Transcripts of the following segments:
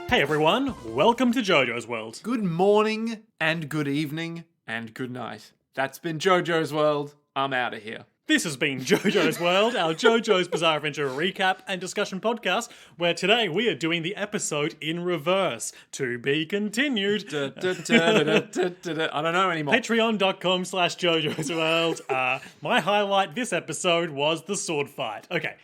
Hey everyone, welcome to JoJo's World. Good morning, and good evening, and good night. That's been JoJo's World. I'm out of here. This has been JoJo's World, our JoJo's Bizarre Adventure recap and discussion podcast, where today we are doing the episode in reverse. To be continued. I don't know anymore. Patreon.com/JoJo's World. My highlight this episode was the sword fight. Okay,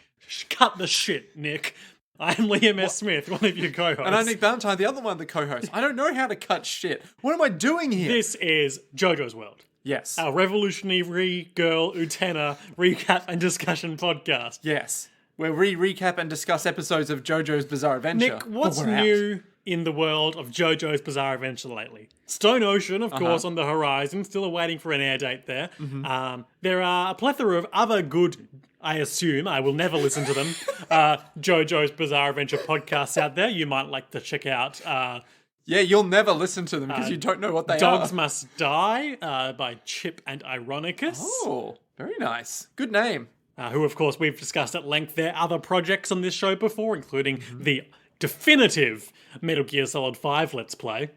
cut the shit, Nick. I'm Liam S. Smith, one of your co-hosts. And I'm Nick Valentine, the other one of the co-hosts. I don't know how to cut shit. What am I doing here? This is JoJo's World. Yes. Our revolutionary girl Utena recap and discussion podcast. Yes. Where we recap and discuss episodes of JoJo's Bizarre Adventure. Nick, what's new in the world of JoJo's Bizarre Adventure lately? Stone Ocean, of course, on the horizon, still awaiting for an air date there. There are a plethora of other good, I assume, I will never listen to them, JoJo's Bizarre Adventure podcasts out there. You might like to check out... Yeah, you'll never listen to them because you don't know what they Dogs are. Must Die by Chip and Ironicus. Oh, very nice. Good name. Who, of course, we've discussed at length their other projects on this show before, including the definitive Metal Gear Solid 5 Let's Play.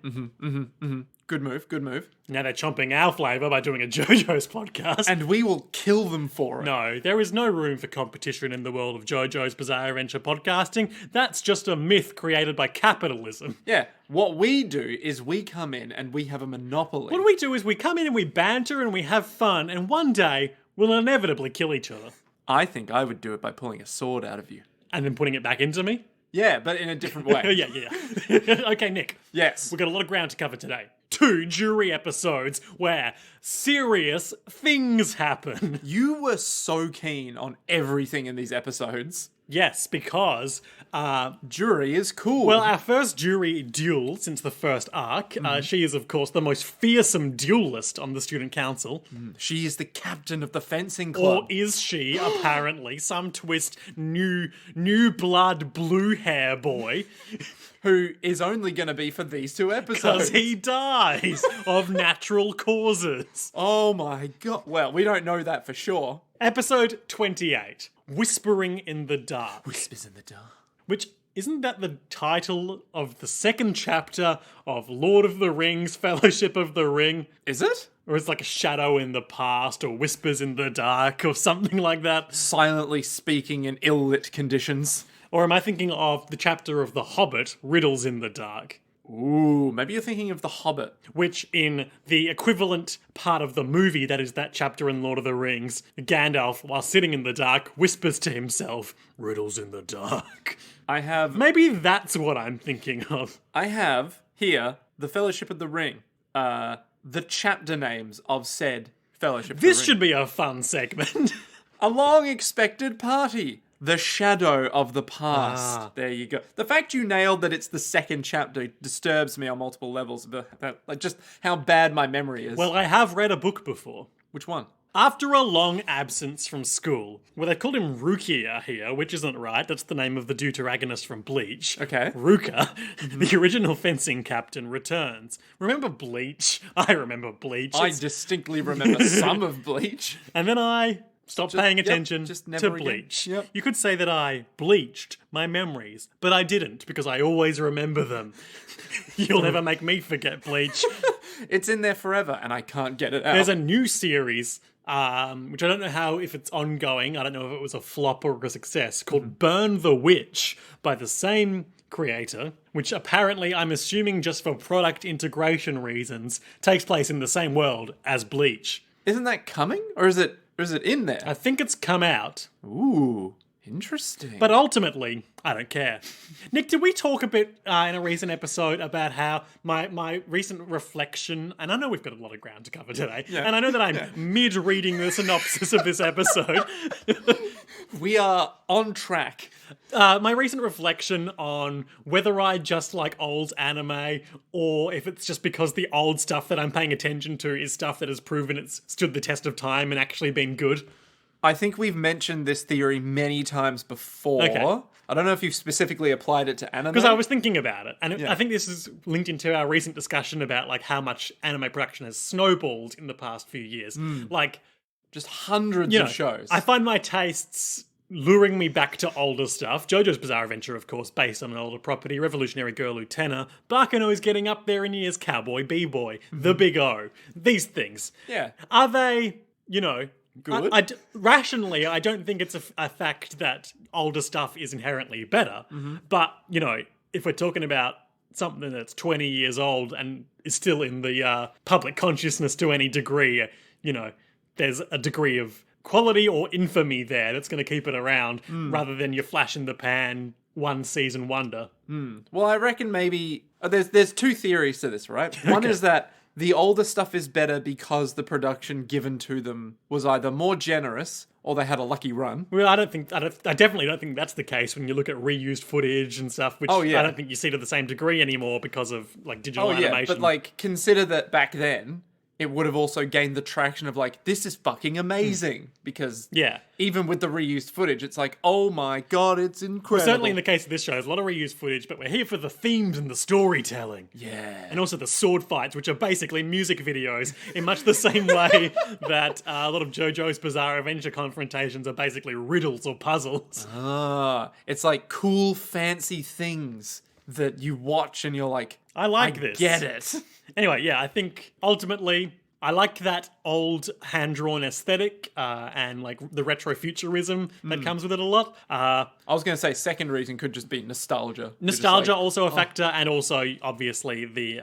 Good move, good move. Now they're chomping our flavour by doing a JoJo's podcast. And we will kill them for it. No, there is no room for competition in the world of JoJo's Bizarre Adventure podcasting. That's just a myth created by capitalism. Yeah, what we do is we come in and we have a monopoly. What we do is we come in and we banter and we have fun, and one day we'll inevitably kill each other. I think I would do it by pulling a sword out of you. And then putting it back into me? Yeah, but in a different way. Yeah. Okay, Nick. Yes. We've got a lot of ground to cover today. 2 Juri episodes where serious things happen. You were so keen on everything in these episodes. Yes, because... Juri is cool. Well, our first Juri duel since the first arc. She is, of course, the most fearsome duelist on the student council. She is the captain of the fencing club. Or is she, apparently, some twist new blood blue hair boy? Who is only going to be for these 2 episodes. Because he dies of natural causes. Oh my god. Well, we don't know that for sure. Episode 28, Whispering in the Dark. Whispers in the dark. Which, isn't that the title of the second chapter of Lord of the Rings, Fellowship of the Ring? Is it? Or it's like a shadow in the past, or whispers in the dark, or something like that. Silently speaking in ill-lit conditions. Or am I thinking of the chapter of The Hobbit, Riddles in the Dark? Ooh, maybe you're thinking of The Hobbit. Which, in the equivalent part of the movie that is that chapter in Lord of the Rings, Gandalf, while sitting in the dark, whispers to himself, Riddles in the Dark. Maybe that's what I'm thinking of. I have here the Fellowship of the Ring. The chapter names of said Fellowship of the Ring. This should be a fun segment. A long-expected party. The Shadow of the Past. There you go. The fact you nailed that it's the second chapter disturbs me on multiple levels. Like just how bad my memory is. Well, I have read a book before. Which one? After a long absence from school, where they called him Rukia here, which isn't right, that's the name of the deuteragonist from Bleach. Okay. Ruka, the original fencing captain, returns. Remember Bleach? I remember Bleach. I distinctly remember some of Bleach. And then I stopped paying attention to again. Bleach. Yep. You could say that I bleached my memories, but I didn't, because I always remember them. You'll never make me forget Bleach. It's in there forever, and I can't get it out. There's a new series, which I don't know if it's ongoing. I don't know if it was a flop or a success, called Burn the Witch by the same creator, which apparently, I'm assuming just for product integration reasons, takes place in the same world as Bleach. Isn't that coming? Or is it in there? I think it's come out. Ooh, interesting. But ultimately, I don't care. Nick, did we talk a bit in a recent episode about how my recent reflection, and I know we've got a lot of ground to cover today, and I know that I'm mid-reading the synopsis of this episode. We are on track. My recent reflection on whether I just like old anime, or if it's just because the old stuff that I'm paying attention to is stuff that has proven it's stood the test of time and actually been good. I think we've mentioned this theory many times before. Okay. I don't know if you've specifically applied it to anime. Because I was thinking about it, and I think this is linked into our recent discussion about like how much anime production has snowballed in the past few years. Like, just hundreds of shows. I find my tastes luring me back to older stuff. JoJo's Bizarre Adventure, of course, based on an older property. Revolutionary Girl Utena. Bakano is getting up there in years. Cowboy B-Boy. The Big O. These things. Yeah. Are they, Good. Rationally, I don't think it's a fact that older stuff is inherently better. But, if we're talking about something that's 20 years old and is still in the public consciousness to any degree, there's a degree of quality or infamy there that's going to keep it around rather than your flash in the pan one season wonder. Well, I reckon maybe there's two theories to this, right? One is that the older stuff is better because the production given to them was either more generous or they had a lucky run. Well, I definitely don't think that's the case when you look at reused footage and stuff, which I don't think you see to the same degree anymore because of digital animation. But consider that back then it would have also gained the traction of this is fucking amazing because even with the reused footage, it's oh my god, it's incredible. Well, certainly in the case of this show, there's a lot of reused footage, but we're here for the themes and the storytelling. Yeah. And also the sword fights, which are basically music videos in much the same way that a lot of JoJo's Bizarre Adventure confrontations are basically riddles or puzzles. It's cool, fancy things that you watch and you're I like this. Get it. Anyway, I think ultimately I like that old hand-drawn aesthetic and the retro-futurism that comes with it a lot. I was going to say second reason could just be nostalgia. Nostalgia also a factor, and also obviously the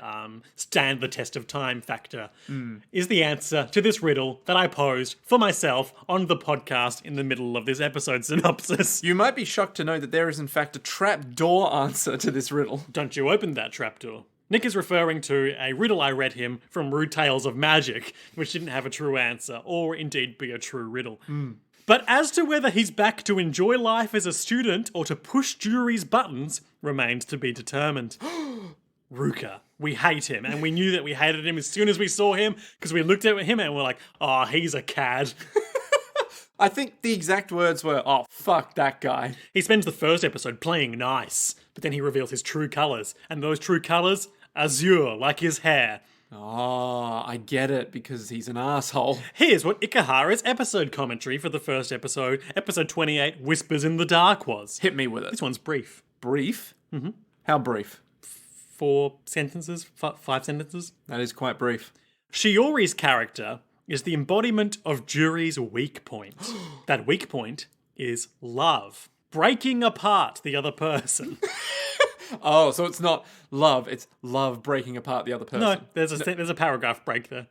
stand the test of time factor is the answer to this riddle that I posed for myself on the podcast in the middle of this episode synopsis. You might be shocked to know that there is in fact a trapdoor answer to this riddle. Don't you open that trapdoor. Nick is referring to a riddle I read him from Rude Tales of Magic, which didn't have a true answer, or indeed be a true riddle. But as to whether he's back to enjoy life as a student or to push Juri's buttons remains to be determined. Ruka. We hate him, and we knew that we hated him as soon as we saw him, because we looked at him and we're like, oh, he's a cad. I think the exact words were, oh, fuck that guy. He spends the first episode playing nice, but then he reveals his true colours, and those true colours, azure, like his hair. Oh, I get it, because he's an asshole. Here's what Ikahara's episode commentary for the first episode, episode 28, Whispers in the Dark, was. Hit me with it. This one's brief. Brief? Mm-hmm. How brief? 4 sentences? 5 sentences? That is quite brief. Shiori's character is the embodiment of Juri's weak point. That weak point is love. Breaking apart the other person. Oh, so it's not love, it's love breaking apart the other person. No, there's a paragraph break there.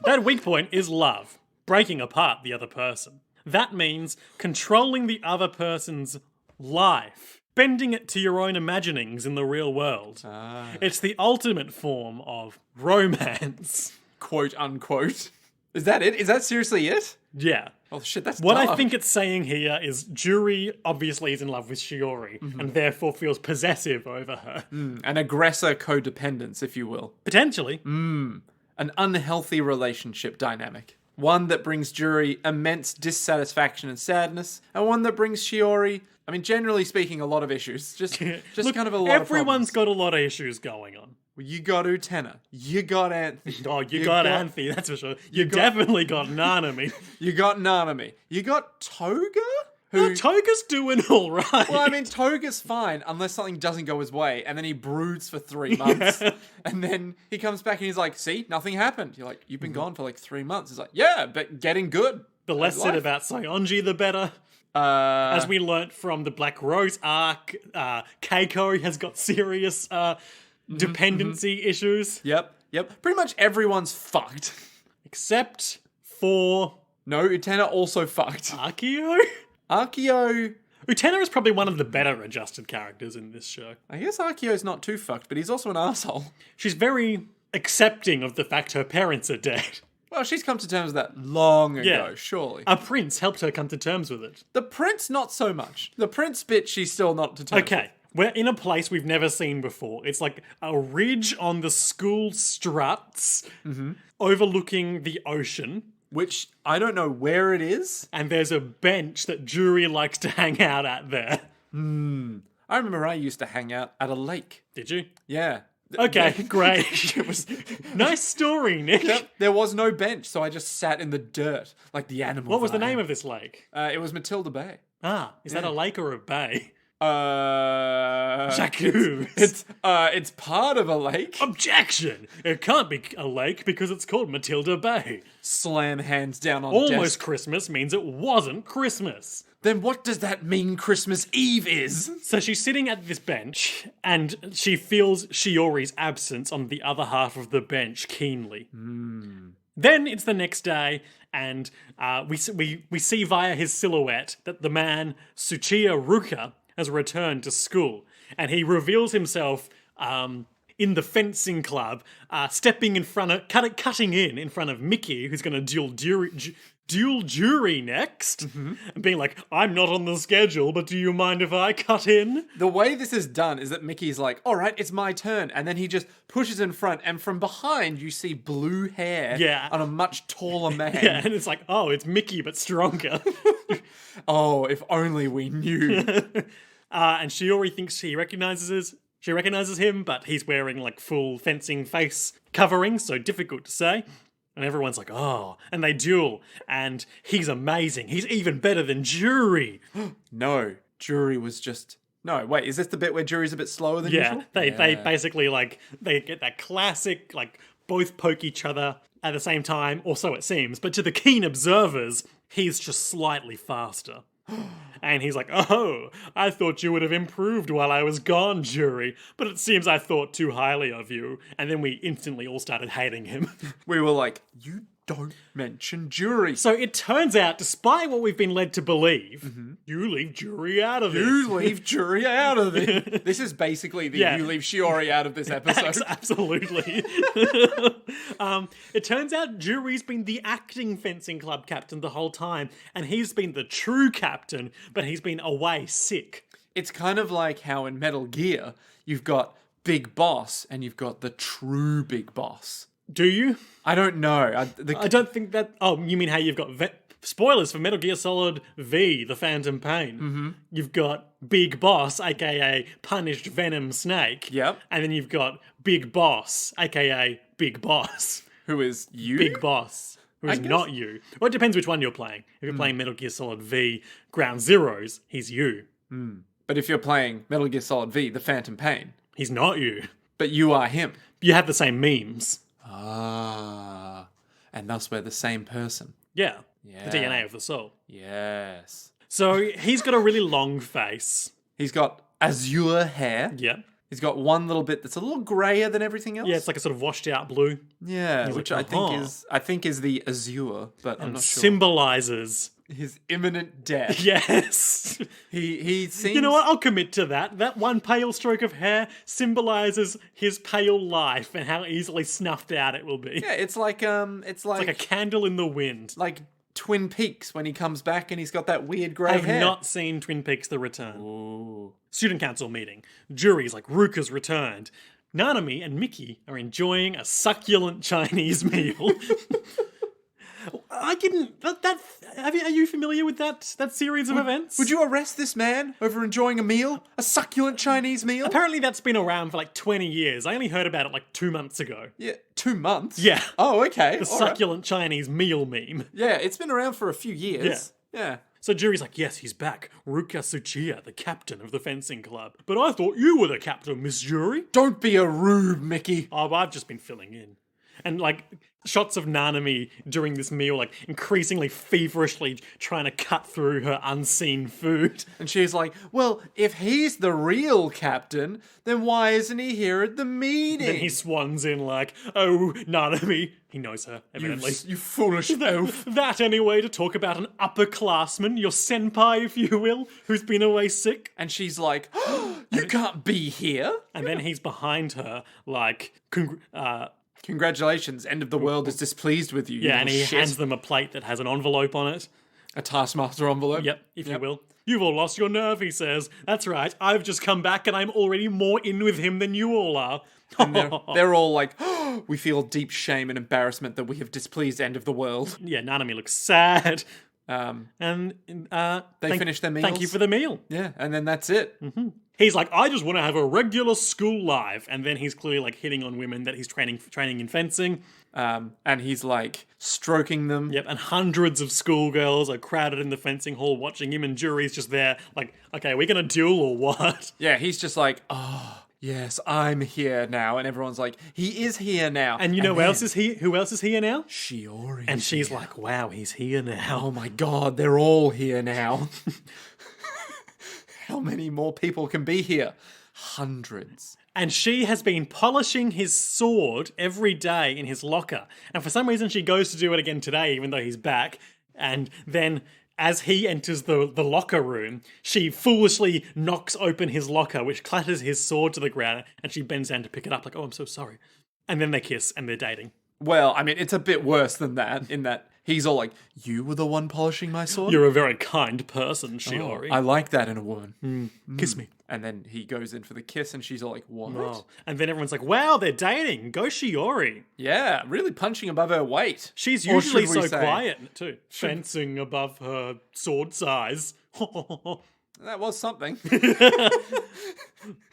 That weak point is love. Breaking apart the other person. That means controlling the other person's life. Bending it to your own imaginings in the real world. It's the ultimate form of romance. Quote unquote. Is that it? Is that seriously it? Yeah. Oh shit, that's What dark. I think it's saying here is Juri obviously is in love with Shiori and therefore feels possessive over her. An aggressor codependence, if you will. Potentially. An unhealthy relationship dynamic. One that brings Juri immense dissatisfaction and sadness, and one that brings Shiori, I mean, generally speaking, a lot of issues. Just Look, kind of a lot of everyone's problems. got a lot of issues going on. Well, you got Utena. You got Anthe. Oh, you got Anthe, that's for sure. You definitely got Nanami. You got Nanami. You got Toga? Well, Toga's doing all right. Well, I mean, Toga's fine unless something doesn't go his way, and then he broods for 3 months, and then he comes back and he's like, see, nothing happened. You're like, you've been gone for 3 months. He's like, yeah, but getting good. The less said about Sayonji, the better. As we learnt from the Black Rose arc, Keiko has got serious dependency issues. Yep. Pretty much everyone's fucked. Except for... No, Utena also fucked. Akio? Akio... Utena is probably one of the better adjusted characters in this show. I guess Akio's not too fucked, but he's also an asshole. She's very accepting of the fact her parents are dead. Well, she's come to terms with that long ago, surely. A prince helped her come to terms with it. The prince, not so much. The prince bit, she's still not to terms with. Okay, we're in a place we've never seen before. It's like a ridge on the school struts overlooking the ocean. Which, I don't know where it is. And there's a bench that Juri likes to hang out at there. I remember I used to hang out at a lake. Did you? Yeah. Okay, great. It was Nice story, Nick. there was no bench, so I just sat in the dirt like the animal. What was the that I name am. of this lake? It was Matilda Bay. Is that a lake or a bay? Jacques. It's part of a lake. Objection! It can't be a lake because it's called Matilda Bay. Slam hands down on Almost desk. Christmas means it wasn't Christmas. Then what does that mean Christmas Eve is? So she's sitting at this bench and she feels Shiori's absence on the other half of the bench keenly. Then it's the next day, and we see via his silhouette that the man, Tsuchiya Ruka, has returned to school. And he reveals himself in the fencing club, stepping in front of, cutting in front of Mickey, who's going to duel Juri next, and being like, I'm not on the schedule, but do you mind if I cut in? The way this is done is that Mickey's like, all right, it's my turn. And then he just pushes in front, and from behind you see blue hair on a much taller man. Yeah, and it's like, oh, it's Mickey, but stronger. Oh, if only we knew. And Shiori thinks she recognizes him, but he's wearing like full fencing face covering, so difficult to say. And everyone's like, oh, and they duel, and he's amazing. He's even better than Juri. No, Juri was just... No, wait, is this the bit where Juri's a bit slower than usual? They basically, like, they get that classic, like, both poke each other at the same time, or so it seems. But to the keen observers, he's just slightly faster. And he's like, oh, I thought you would have improved while I was gone, Juri, but it seems I thought too highly of you. And then we instantly all started hating him. We were like, you don't mention Juri. So it turns out, despite what we've been led to believe, you leave Juri out of it. You leave Juri out of it. This is basically the you leave Shiori out of this episode. Absolutely. It turns out Juri's been the acting fencing club captain the whole time, and he's been the true captain, but he's been away sick. It's kind of like how in Metal Gear, you've got Big Boss and you've got the true Big Boss. Do you? I don't know. I don't think that... Oh, you mean how you've got... Spoilers for Metal Gear Solid V, The Phantom Pain. You've got Big Boss, a.k.a. Punished Venom Snake. Yep. And then you've got Big Boss, a.k.a. Big Boss. Who is you? Big Boss. Who is not you. Well, it depends which one you're playing. If you're playing Metal Gear Solid V, Ground Zeroes, he's you. But if you're playing Metal Gear Solid V, The Phantom Pain, He's not you. but you are him. You have the same memes. Ah. And thus we're the same person. Yeah. Yeah. The DNA of the soul. Yes. So he's got a really long face. He's got azure hair. Yeah. He's got one little bit that's a little grayer than everything else. Yeah, it's like a sort of washed out blue. Yeah, He's which like, I think is the azure, but I'm not sure. Symbolizes. His imminent death. Yes. He seems... You know what? I'll commit to that. That one pale stroke of hair symbolizes his pale life and how easily snuffed out it will be. Yeah, it's like It's like a candle in the wind. like Twin Peaks when he comes back and he's got that weird grey I've hair. not seen Twin Peaks: The Return. Ooh. Student council meeting. Jury's like, Ruka's returned. Nanami and Mickey are enjoying a succulent Chinese meal. I didn't. Are you familiar with that series of events? Would you arrest this man over enjoying a meal? A succulent Chinese meal? Apparently that's been around for like 20 years. I only heard about it like 2 months ago. Yeah, 2 months? Yeah. Oh, okay. The all right. succulent Chinese meal meme. Yeah, it's been around for a few years. Yeah. So Jury's like, yes, he's back. Ruka Tsuchiya, the captain of the fencing club. But I thought you were the captain, Miss Jury. Don't be a rube, Mickey. Oh, I've just been filling in. And like shots of Nanami during this meal, like increasingly feverishly trying to cut through her unseen food. And she's like, well, if he's the real captain, then why isn't he here at the meeting? Then he swans in like, oh, Nanami. He knows her, evidently. You foolish elf. That anyway, to talk about an upperclassman, your senpai, if you will, who's been away sick. And she's like, oh, you can't be here. And then he's behind her, like, Congratulations, end of the world is displeased with you. yeah, and he shit. hands them a plate that has an envelope on it. A Taskmaster envelope. Yep, if you will. You've all lost your nerve, he says. That's right, I've just come back and I'm already more in with him than you all are. And they're all like, oh, we feel deep shame and embarrassment that we have displeased end of the world. Yeah, Nanami looks sad. And They finish their meals. Thank you for the meal. Yeah, and then that's it. He's like, I just want to have a regular school life. And then he's clearly like hitting on women that he's training in fencing. And he's like stroking them. Yep, and hundreds of schoolgirls are crowded in the fencing hall watching him, and Juri's just there like, okay, are we going to duel or what? Yeah, he's just like, oh, yes, I'm here now. And everyone's like, he is here now. And you know who else is here now? Shiori. And she's like, wow, he's here now. Oh my god, they're all here now. How many more people can be here? Hundreds. And she has been polishing his sword every day in his locker. And for some reason, she goes to do it again today, even though he's back. And then, as he enters the locker room, she foolishly knocks open his locker, which clatters his sword to the ground. And she bends down to pick it up, like, oh, I'm so sorry. And then they kiss, and they're dating. Well, I mean, it's a bit worse than that, in that he's all like, you were the one polishing my sword? You're a very kind person, Shiori. I like that in a woman. Kiss me. And then he goes in for the kiss, and she's all like, what? Oh. And then everyone's like, wow, they're dating. Go Shiori. Yeah, really punching above her weight. She's Or usually should we so say- quiet, too. Fencing above her sword size. That was something.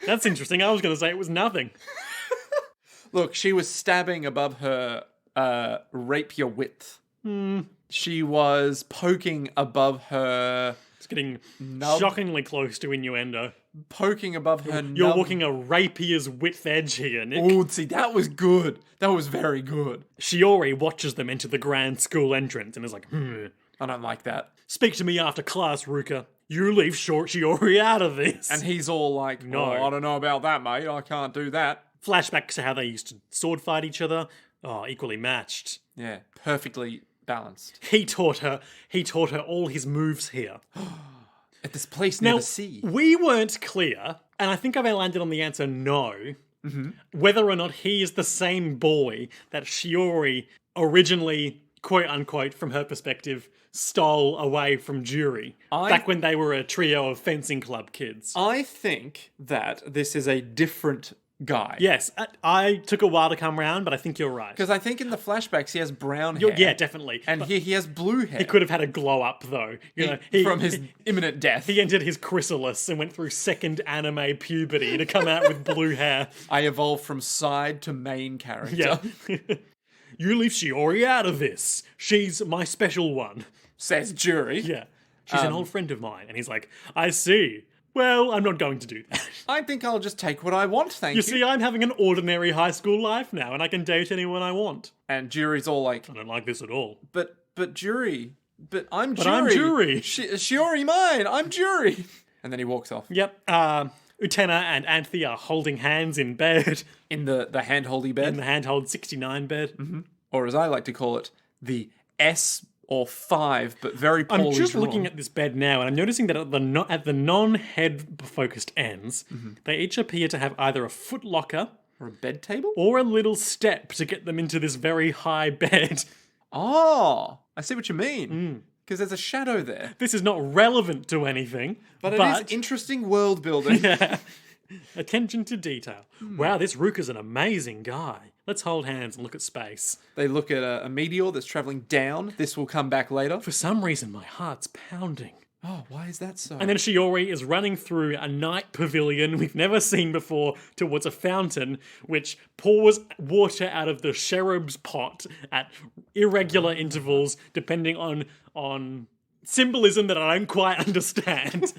That's interesting. I was going to say it was nothing. Look, she was stabbing above her rapier width. She was poking above her... It's getting Nub. shockingly close to innuendo. Poking above her You're nub. walking a rapier's width edge here, Nick. Oh, see, that was good. That was very good. Shiori watches them enter the grand school entrance and is like, I don't like that. speak to me after class, Ruka. You leave short Shiori out of this. And he's all like, No. oh, I don't know about that, mate. I can't do that. Flashbacks to how they used to sword fight each other. Oh, equally matched. Yeah, perfectly balanced. He taught her all his moves here. At this place near Now, the sea. we weren't clear, and I think I've landed on the answer no, whether or not he is the same boy that Shiori originally, quote unquote, from her perspective, stole away from Juri back when they were a trio of fencing club kids. I think that this is a different guy. Yes, I took a while to come around, but I think you're right. Because I think in the flashbacks he has brown hair. Yeah, definitely. And here he has blue hair. He could have had a glow up though. From his imminent death. He entered his chrysalis and went through second anime puberty to come out with blue hair. I evolved from side to main character. Yeah. You leave Shiori out of this. She's my special one. Says Juri. Yeah. She's an old friend of mine. And he's like, I see. Well, I'm not going to do that. I think I'll just take what I want, thank you. You see, I'm having an ordinary high school life now, and I can date anyone I want. And Juri's all like, I don't like this at all. but Juri, but I'm But Juri. I'm Juri. Shiori mine, I'm Juri. And then he walks off. Yep. Utena and Anthe are holding hands in bed. In the hand-holdy bed. In the handhold 69 bed. Or as I like to call it, the S or 5, but very poorly I'm just drawn. looking at this bed now, and I'm noticing that at the non-head focused ends, they each appear to have either a foot locker Or a bed table? or a little step to get them into this very high bed. Oh, I see what you mean. Because there's a shadow there. This is not relevant to anything, But it is interesting world building. yeah. Attention to detail. Wow, this Ruka's an amazing guy. Let's hold hands and look at space. They look at a meteor that's traveling down. This will come back later. For some reason, my heart's pounding. Oh, why is that so? And then Shiori is running through a night pavilion we've never seen before towards a fountain, which pours water out of the cherub's pot at irregular intervals, depending on symbolism that I don't quite understand.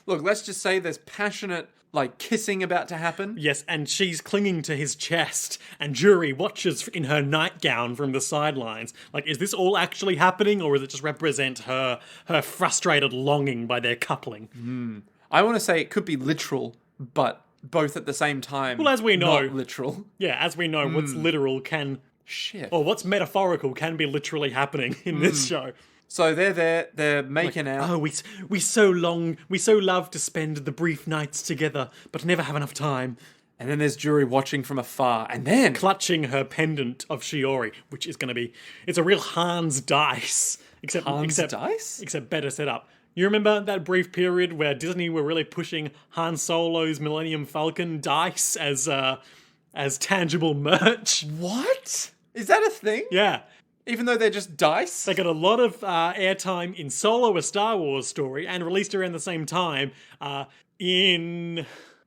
Look, let's just say there's passionate, kissing about to happen. Yes, and she's clinging to his chest, and Juri watches in her nightgown from the sidelines. Is this all actually happening, or does it just represent her frustrated longing by their coupling? I want to say it could be literal, but both at the same time. Well, as we know- not literal. Yeah, as we know, what's literal can, Shit. or what's metaphorical can be literally happening in this show. So they're there. They're making out. Oh, we so love to spend the brief nights together, but never have enough time. And then there's Juri watching from afar, and then Clutching her pendant of Shiori, which is going to be, it's a real Hans dice. Except dice? Except better set up. You remember that brief period where Disney were really pushing Han Solo's Millennium Falcon dice as tangible merch? What? Is that a thing? Yeah. Even though they're just dice? They got a lot of airtime in Solo, a Star Wars story, and released around the same time in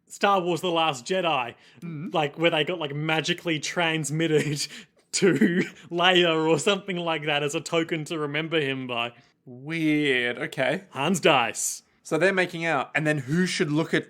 Star Wars The Last Jedi. Like, where they got, like, magically transmitted to Leia or something like that as a token to remember him by. Weird. Okay. Hans Dice. So they're making out, and then who should look at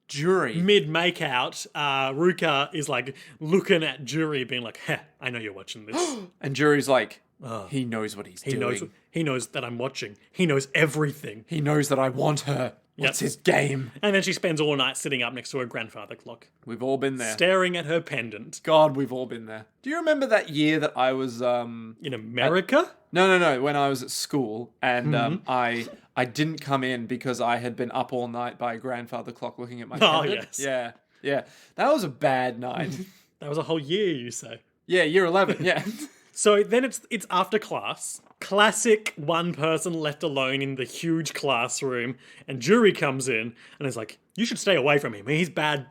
Juri? Mid-make-out, Ruka is, like, looking at Juri being like, heh, I know you're watching this. And Juri's like, he knows what he's doing. He knows that I'm watching. He knows everything. He knows that I want her. What's his game? And then she spends all night sitting up next to her grandfather clock. We've all been there. Staring at her pendant. God, we've all been there. Do you remember that year that I was... In America? No. When I was at school, and I didn't come in because I had been up all night by a grandfather clock looking at my pendant. Yes. Yeah. That was a bad night. That was a whole year, you say. Yeah, year 11, yeah. So then it's after class. Classic one person left alone in the huge classroom, and Juri comes in and is like, you should stay away from him. He's bad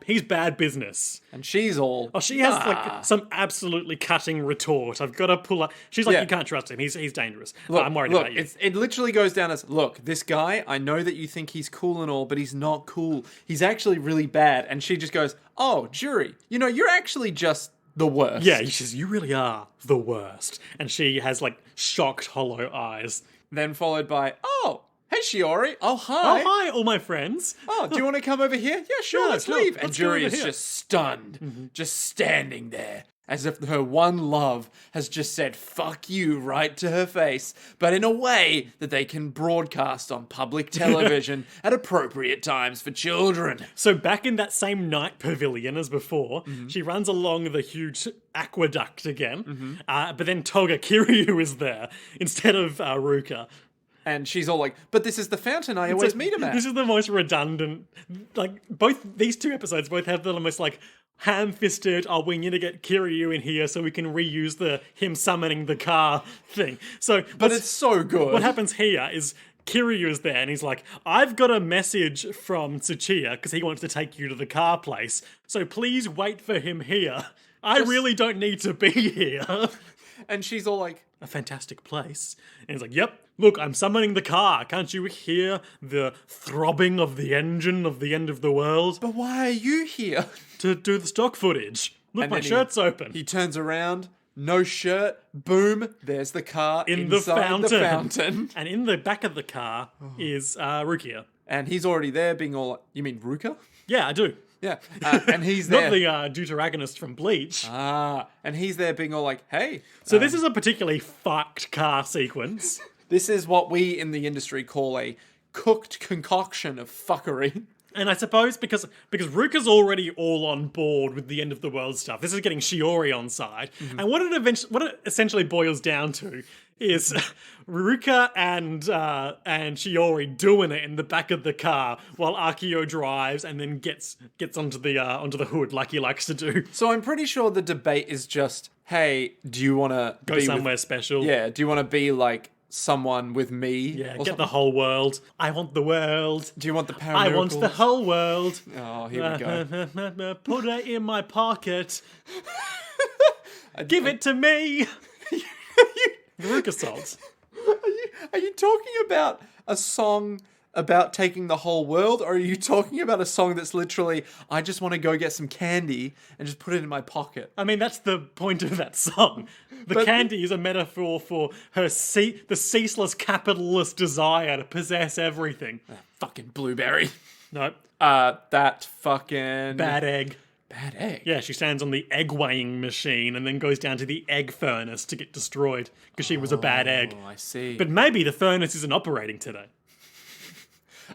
business. And she's all... Oh, she has like some absolutely cutting retort. I've got to pull up. She's like, you can't trust him. He's dangerous. Look, I'm worried about you. It literally goes down as, look, this guy, I know that you think he's cool and all, but he's not cool. He's actually really bad. And she just goes, oh, Juri, you're actually just the worst. Yeah, she says, you really are the worst. And she has like shocked, hollow eyes. Then followed by, oh, hey Shiori. Oh, hi. Oh, hi, all my friends. Oh, do you want to come over here? Yeah, sure, Yeah, let's sure. leave. Let's And go Juri over is here. just stunned, just standing there, as if her one love has just said, fuck you, right to her face, but in a way that they can broadcast on public television at appropriate times for children. So back in that same night pavilion as before, she runs along the huge aqueduct again, but then Toga Kiryu is there instead of Ruka. And she's all like, but this is the fountain I always meet him at. This is the most redundant, like, these two episodes both have the most, like, ham-fisted, oh, we need to get Kiryu in here so we can reuse him summoning the car thing. So, But it's so good. what happens here is Kiryu is there and he's like, I've got a message from Tsuchiya because he wants to take you to the car place. So please wait for him here. I really don't need to be here. And she's all like, A fantastic place. And he's like, yep, look, I'm summoning the car. Can't you hear the throbbing of the engine of the end of the world? but why are you here? To do the stock footage. Look, And my then shirt's open. He turns around, no shirt, boom, there's the car In the inside the fountain. And in the back of the car is Rukia. And he's already there being all like, you mean Ruka? Yeah, I do. Yeah. And he's there. Not the deuteragonist from Bleach. And he's there being all like, hey. So this is a particularly fucked car sequence. This is what we in the industry call a cooked concoction of fuckery. And I suppose because Ruka's already all on board with the end of the world stuff, this is getting Shiori on side. And what it essentially boils down to is Ruka and Shiori doing it in the back of the car while Akio drives and then gets onto the hood like he likes to do. So I'm pretty sure the debate is just, hey, do you want to Go somewhere special. Yeah, do you want to be like someone with me? Yeah, or get something? the whole world. I want the world. Do you want the power I miracles? want the whole world. Oh, here we go. Put it in my pocket. Give it to me. Ruka salts. Are you talking about a song about taking the whole world, or are you talking about a song that's literally, I just want to go get some candy and just put it in my pocket? I mean, that's the point of that song. The candy is a metaphor for the ceaseless capitalist desire to possess everything. Fucking blueberry. Nope. That fucking... Bad egg. Bad egg? Yeah, she stands on the egg weighing machine and then goes down to the egg furnace to get destroyed because she was a bad egg. Oh, I see. But maybe the furnace isn't operating today.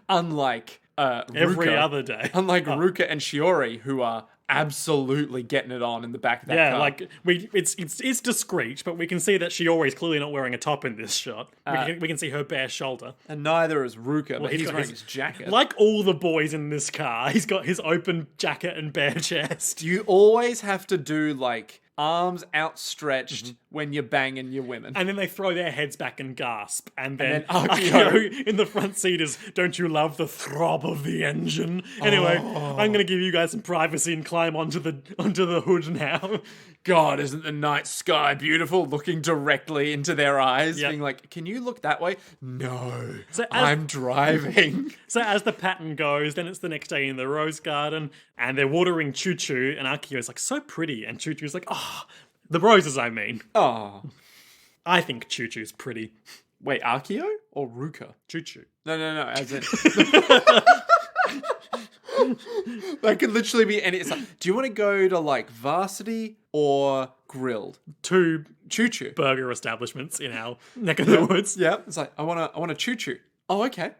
Unlike Every Ruka, other day. Unlike Ruka and Shiori, who are absolutely getting it on in the back of that car. Yeah, like it's discreet, but we can see that Shiori's clearly not wearing a top in this shot. We can see her bare shoulder. And neither is Ruka, but he's got wearing his jacket. Like all the boys in this car, he's got his open jacket and bare chest. You always have to do, like, arms outstretched when you're banging your women. And then they throw their heads back and gasp. And then Akio Akio in the front seat is, don't you love the throb of the engine? Anyway, I'm going to give you guys some privacy and climb onto the hood now. God, isn't the night sky beautiful? Looking directly into their eyes, Yep. being like, can you look that way? No, So I'm driving. So as the pattern goes, then it's the next day in the rose garden, and they're watering Choo Choo, and Akio's like, so pretty, and Choo Choo's like, oh, the roses, I mean. Oh. I think Choo Choo's pretty. Wait, Akio or Ruka? Choo Choo. No, as in... That could literally be any... It's like, do you want to go to, like, Varsity or Grilled? Two Choo-choo. burger establishments in our neck of the woods. Yeah, it's like, I want a choo-choo. Oh, okay.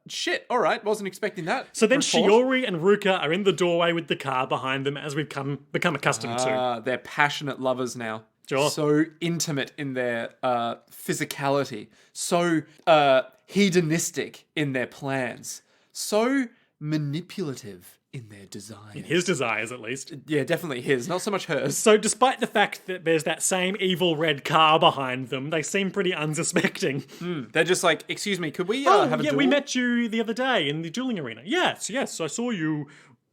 Shit, all right, wasn't expecting that. So then report. Shiori and Ruka are in the doorway with the car behind them, as we've become accustomed to. They're passionate lovers now. Sure. So intimate in their physicality. So hedonistic in their plans. So manipulative in their desires. His desires, at least. Yeah, definitely his, not so much hers. So despite the fact that there's that same evil red car behind them, they seem pretty unsuspecting. They're just like, excuse me, could we have a duel? we met you the other day in the dueling arena. Yes, I saw you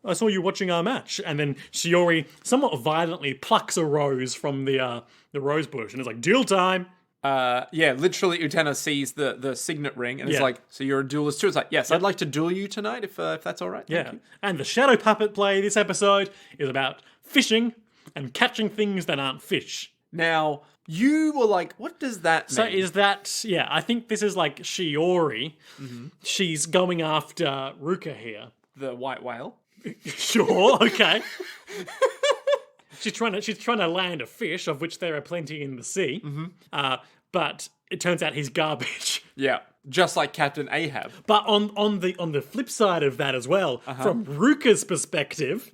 watching our match. And then Shiori somewhat violently plucks a rose from the rose bush and is like, duel time. Yeah, literally Utena sees the signet ring and is Yeah. like, so you're a duelist too? It's like, yes, I'd like to duel you tonight if that's all right. Thank Yeah. you. And the shadow puppet play this episode is about fishing and catching things that aren't fish. Now, you were like, what does that mean? So is that, I think this is like Shiori. She's going after Ruka here. The white whale? Sure, okay. She's trying to land a fish, of which there are plenty in the sea. But it turns out he's garbage. Yeah, just like Captain Ahab. But on the flip side of that as well, from Ruka's perspective,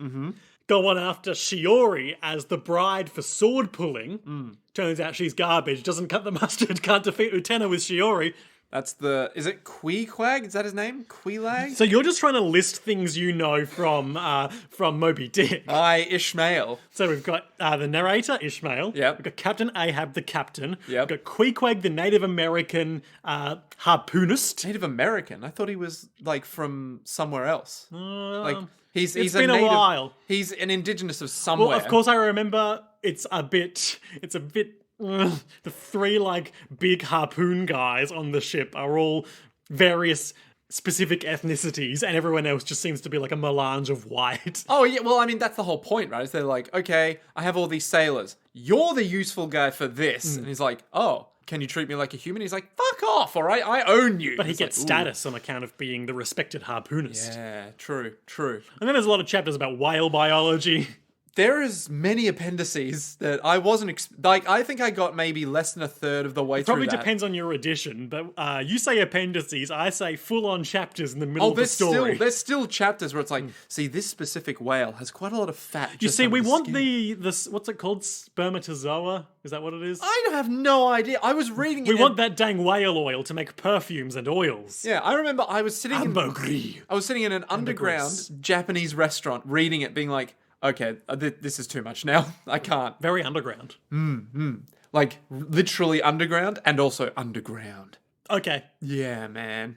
going after Shiori as the bride for sword pulling, turns out she's garbage, doesn't cut the mustard, can't defeat Utena with Shiori. That's is it Queequag? Is that his name? Queelag? So you're just trying to list things you know from Moby Dick. Ishmael. So we've got the narrator, Ishmael. Yep. We've got Captain Ahab, the captain. Yep. We've got Queequeg, the Native American harpoonist. Native American? I thought he was, like, from somewhere else. Like, he's it's a been native, a while. He's an indigenous of somewhere. Well, of course I remember it's a bit the three like big harpoon guys on the ship are all various specific ethnicities, and everyone else just seems to be like a melange of white. Oh, yeah, well, I mean, that's the whole point, right? Is they're like, okay, I have all these sailors. You're the useful guy for this. And he's like, oh, can you treat me like a human? He's like, fuck off, all right? I own you. But he It's gets like, ooh. status on account of being the respected harpoonist. Yeah, true. And then there's a lot of chapters about whale biology. There is many appendices that I wasn't I think I got maybe less than a third of the way Probably through that. depends on your edition, but you say appendices, I say full-on chapters in the middle of the there's story. there's still chapters where it's like, see, this specific whale has quite a lot of fat. You just see, under we the want skin. the what's it called? Spermatozoa? Is that what it is? I have no idea. I was reading. We want that dang whale oil to make perfumes and oils. Yeah, I remember I was sitting Ambergris. I was sitting in an underground Japanese restaurant reading it, being like, okay, this is too much now. I can't. Very underground. Like, literally underground and also underground. Okay, Yeah, man.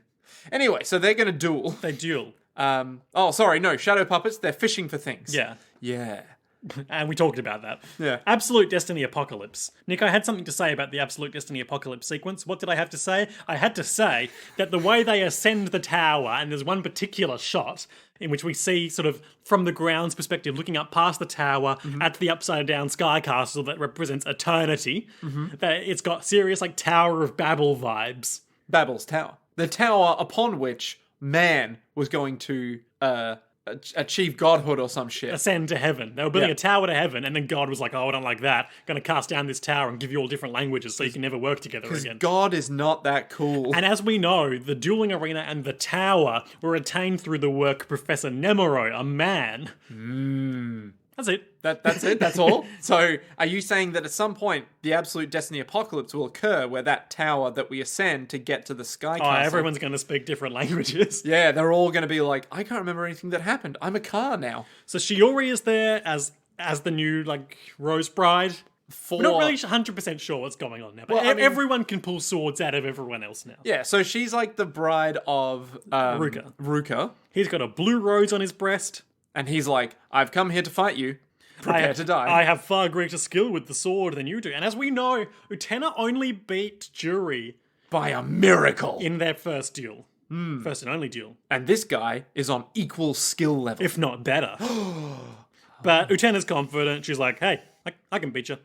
Anyway, so they're gonna duel. they duel. Shadow puppets, they're fishing for things. Yeah. Yeah. And we talked about that. Yeah. Absolute Destiny Apocalypse. Nick, I had something to say about the Absolute Destiny Apocalypse sequence. What did I have to say? I had to say that the way they ascend the tower, and there's one particular shot in which we see sort of from the ground's perspective, looking up past the tower at the upside down sky castle that represents eternity, that it's got serious like Tower of Babel vibes. Babel's Tower. The tower upon which man was going to achieve godhood or some shit. Ascend to heaven. They were building a tower to heaven, and then God was like, oh, I don't like that. Going to cast down this tower and give you all different languages so you can never work together again. God is not that cool. And as we know, the dueling arena and the tower were attained through the work of Professor Nemuro, a man. That's it. That's it? That's all? So, are you saying that at some point, the Absolute Destiny Apocalypse will occur where that tower that we ascend to get to the Sky Oh, Castle... everyone's going to speak different languages. Yeah, they're all going to be like, I can't remember anything that happened. I'm a car now. So Shiori is there as as the new, like, Rose Bride. We're not really 100% sure what's going on now, but everyone can pull swords out of everyone else now. Yeah, so she's like the bride of Ruka. He's got a blue rose on his breast. And he's like, I've come here to fight you. Prepare to die. I have far greater skill with the sword than you do. And as we know, Utena only beat Juri by a miracle in their first duel. First and only duel. And this guy is on equal skill level. If not better. But Utena's confident. She's like, hey, I can beat you.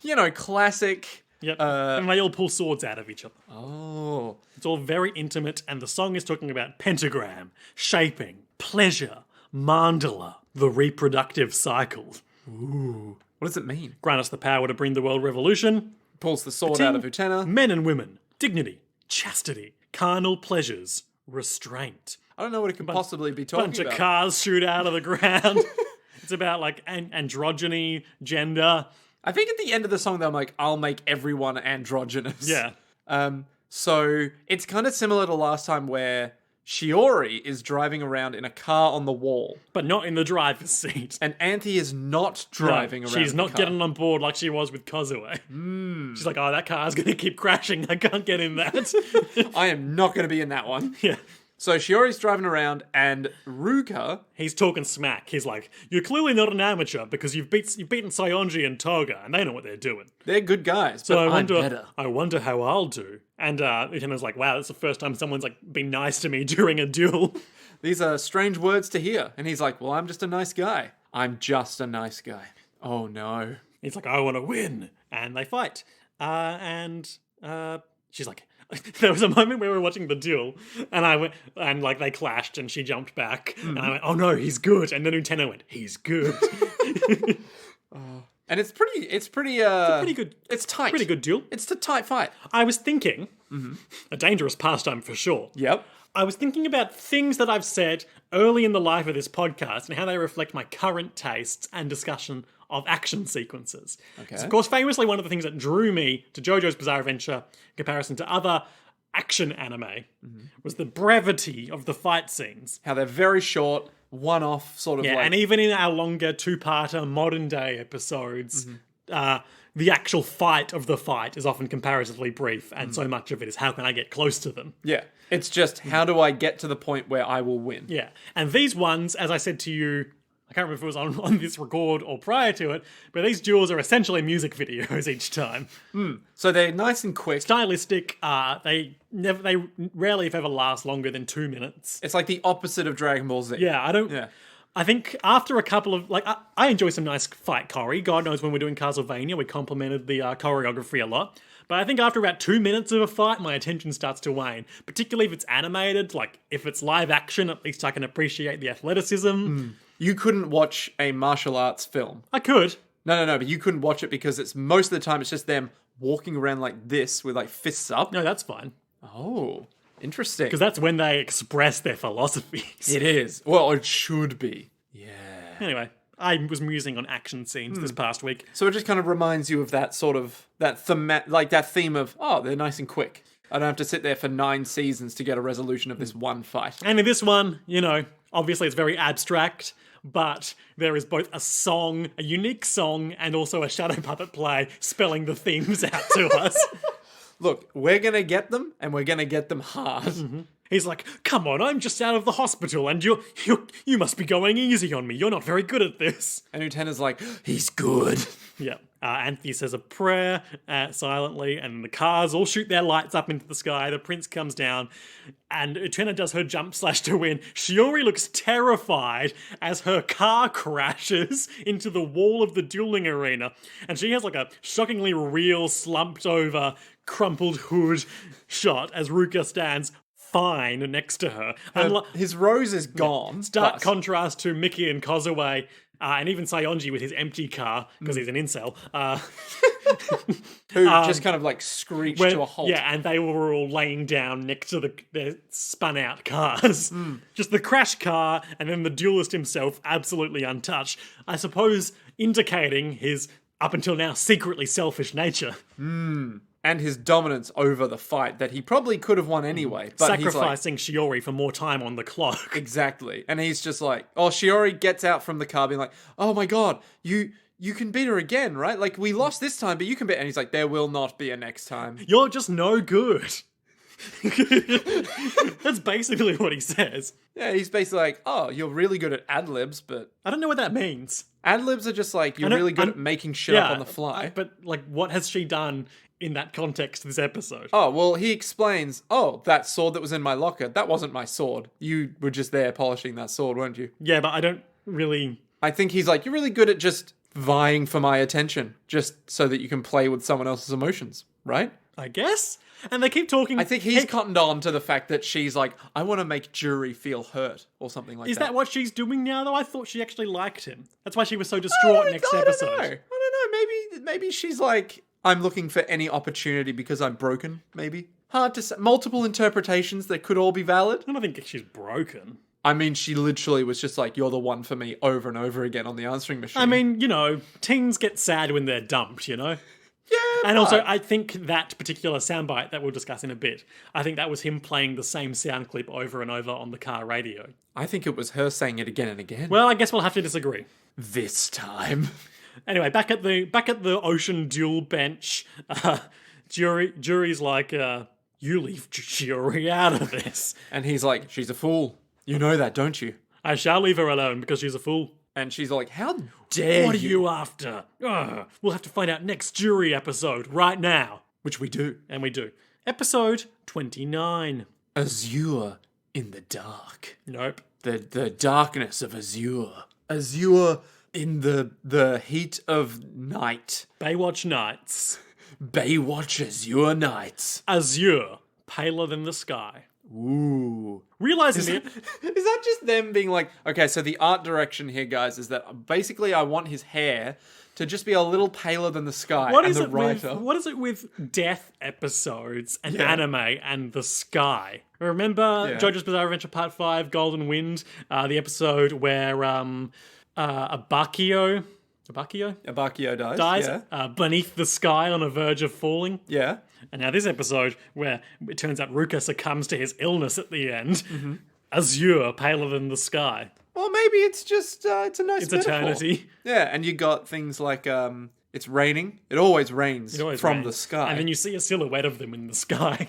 You know, classic. Yep. And they all pull swords out of each other. Oh. It's all very intimate, and the song is talking about pentagram, shaping, pleasure, mandala, the reproductive cycle. Ooh. What does it mean? Grant us the power to bring the world revolution. Pulls the sword out of Utena. Men and women, dignity, chastity, carnal pleasures, restraint. I don't know what it could possibly be talking about. Bunch of cars shoot out of the ground. It's about, like, androgyny, gender. I think at the end of the song, they're like, I'll make everyone androgynous. Yeah. So it's kind of similar to last time where Shiori is driving around in a car on the wall. But not in the driver's seat. And Anthe is not driving around. She's not getting on board like she was with Kozue. She's like, oh, that car's going to keep crashing. I can't get in that. I am not going to be in that one. Yeah. So Shiori's driving around, and Ruka... He's talking smack. He's like, you're clearly not an amateur because you've beaten Sayonji and Toga, and they know what they're doing. They're good guys, so but I'm better. I wonder how I'll do. And Utena's like, wow, that's the first time someone's like been nice to me during a duel. These are strange words to hear. And he's like, well, I'm just a nice guy. I'm just a nice guy. Oh, no. He's like, I want to win. And they fight. She's like... There was a moment where we were watching the duel, and I went, and like they clashed, and she jumped back, and I went, "Oh no, he's good!" And then Utena went, "He's good." And it's pretty good. It's tight. Pretty good duel. It's a tight fight. I was thinking, a dangerous pastime for sure. Yep. I was thinking about things that I've said early in the life of this podcast and how they reflect my current tastes and discussion of action sequences. Okay. So, of course, famously, one of the things that drew me to JoJo's Bizarre Adventure in comparison to other action anime was the brevity of the fight scenes. How they're very short, one-off sort of and even in our longer two-parter modern-day episodes, the actual fight of the fight is often comparatively brief, and so much of it is how can I get close to them? Yeah. It's just how do I get to the point where I will win? Yeah. And these ones, as I said to you, I can't remember if it was on this record or prior to it, but these duels are essentially music videos each time. So they're nice and quick. Stylistic. They rarely, if ever, last longer than 2 minutes. It's like the opposite of Dragon Ball Z. Yeah, I think after a couple of, like, I enjoy some nice fight choreo. God knows when we're doing Castlevania, we complimented the choreography a lot. But I think after about 2 minutes of a fight, my attention starts to wane. Particularly if it's animated, like, if it's live action, at least I can appreciate the athleticism. You couldn't watch a martial arts film. I could. No, but you couldn't watch it because it's most of the time it's just them walking around like this with like fists up. No, that's fine. Oh, interesting. Because that's when they express their philosophies. It is. Well, it should be. Yeah. Anyway, I was musing on action scenes this past week. So it just kind of reminds you of that sort of, that theme of, oh, they're nice and quick. I don't have to sit there for 9 seasons to get a resolution of this one fight. And in this one, you know, obviously it's very abstract, but there is both a song, a unique song, and also a shadow puppet play spelling the themes out to us. Look, we're going to get them, and we're going to get them hard. He's like, come on, I'm just out of the hospital, and you must be going easy on me. You're not very good at this. And Utena's like, he's good. Yeah. Anthe says a prayer silently, and the cars all shoot their lights up into the sky. The prince comes down, and Utena does her jump slash to win. Shiori looks terrified as her car crashes into the wall of the dueling arena, and she has like a shockingly real, slumped over, crumpled hood shot as Ruka stands fine next to her. His rose is gone. Stark contrast to Mickey and Kozue. And even Sayonji with his empty car, because he's an incel. Who just kind of like screeched to a halt. Yeah, and they were all laying down next to their spun out cars. Just the crash car, and then the duelist himself absolutely untouched. I suppose indicating his, up until now, secretly selfish nature. and his dominance over the fight that he probably could have won anyway. But Sacrificing Shiori for more time on the clock. Exactly. And he's just like, Shiori gets out from the car being like, oh my god, you can beat her again, right? Like, we lost this time, but you can beat... And he's like, there will not be a next time. You're just no good. That's basically what he says. Yeah, he's basically like, you're really good at ad-libs, but... I don't know what that means. Ad-libs are just like, you're really good at making shit up on the fly. But, like, what has she done in that context this episode? Oh, well, he explains, that sword that was in my locker, that wasn't my sword. You were just there polishing that sword, weren't you? Yeah, but I don't really... I think he's like, you're really good at just vying for my attention, just so that you can play with someone else's emotions, right? I guess? And they keep talking... I think he's cottoned on to the fact that she's like, I want to make Juri feel hurt, or something like that. Is that what she's doing now, though? I thought she actually liked him. That's why she was so distraught next episode. I don't know. Maybe she's like, I'm looking for any opportunity because I'm broken, maybe. Hard to say. Multiple interpretations that could all be valid. I don't think she's broken. I mean, she literally was just like, you're the one for me over and over again on the answering machine. I mean, teens get sad when they're dumped, Yeah. And also, I think that particular soundbite that we'll discuss in a bit, I think that was him playing the same sound clip over and over on the car radio. I think it was her saying it again and again. Well, I guess we'll have to disagree. This time. Anyway, back at the ocean duel bench, Juri's like, you leave Shiori out of this. And he's like, she's a fool. You know that, don't you? I shall leave her alone because she's a fool. And she's like, how dare you? What are you after? We'll have to find out next Juri episode right now. Which we do. And we do. Episode 29. Azure in the dark. Nope. The darkness of Azure. Azure in the heat of night. Baywatch Nights. Baywatch Azure Nights. Azure, paler than the sky. Ooh. Realizing it. Is that just them being like, okay, so the art direction here, guys, is that basically I want his hair to just be a little paler than the sky. What is it with death episodes and anime and the sky? Remember JoJo's Bizarre Adventure Part 5, Golden Wind, the episode where Abakio dies beneath the sky on a verge of falling? Yeah. And now this episode, where it turns out Ruka succumbs to his illness at the end, Azure, paler than the sky. Well, maybe it's just, it's a nice metaphor. Eternity. Yeah, and you got things like, it's raining. It always rains from the sky. And then you see a silhouette of them in the sky.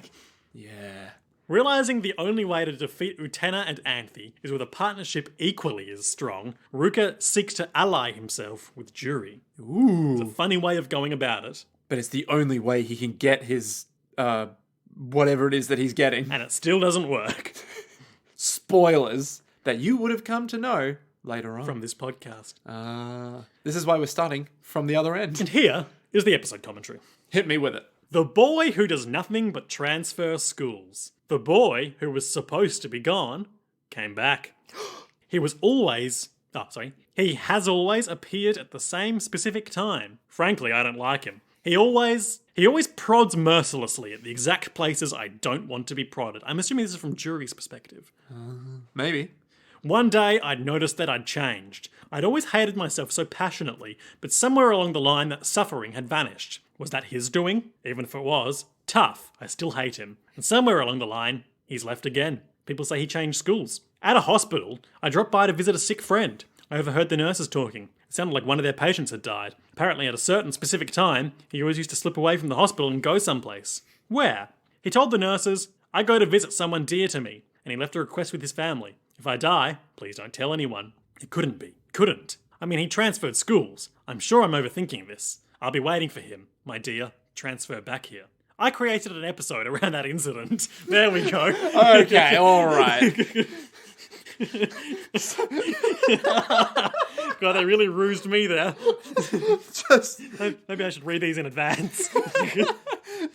Yeah. Realizing the only way to defeat Utena and Anthe is with a partnership equally as strong, Ruka seeks to ally himself with Juri. Ooh. It's a funny way of going about it. But it's the only way he can get his, whatever it is that he's getting. And it still doesn't work. Spoilers that you would have come to know later on. From this podcast. This is why we're starting from the other end. And here is the episode commentary. Hit me with it. The boy who does nothing but transfer schools. The boy who was supposed to be gone came back. He has always appeared at the same specific time. Frankly, I don't like him. He always prods mercilessly at the exact places I don't want to be prodded. I'm assuming this is from Juri's perspective. Maybe. One day, I'd noticed that I'd changed. I'd always hated myself so passionately, but somewhere along the line that suffering had vanished. Was that his doing? Even if it was, tough. I still hate him. And somewhere along the line, he's left again. People say he changed schools. At a hospital, I dropped by to visit a sick friend. I overheard the nurses talking. It sounded like one of their patients had died. Apparently at a certain specific time, he always used to slip away from the hospital and go someplace. Where? He told the nurses, I go to visit someone dear to me, and he left a request with his family. If I die, please don't tell anyone. It couldn't be. Couldn't. I mean, he transferred schools. I'm sure I'm overthinking this. I'll be waiting for him, my dear. Transfer back here. I created an episode around that incident. There we go. Okay, alright. God, they really rused me there. Maybe I should read these in advance.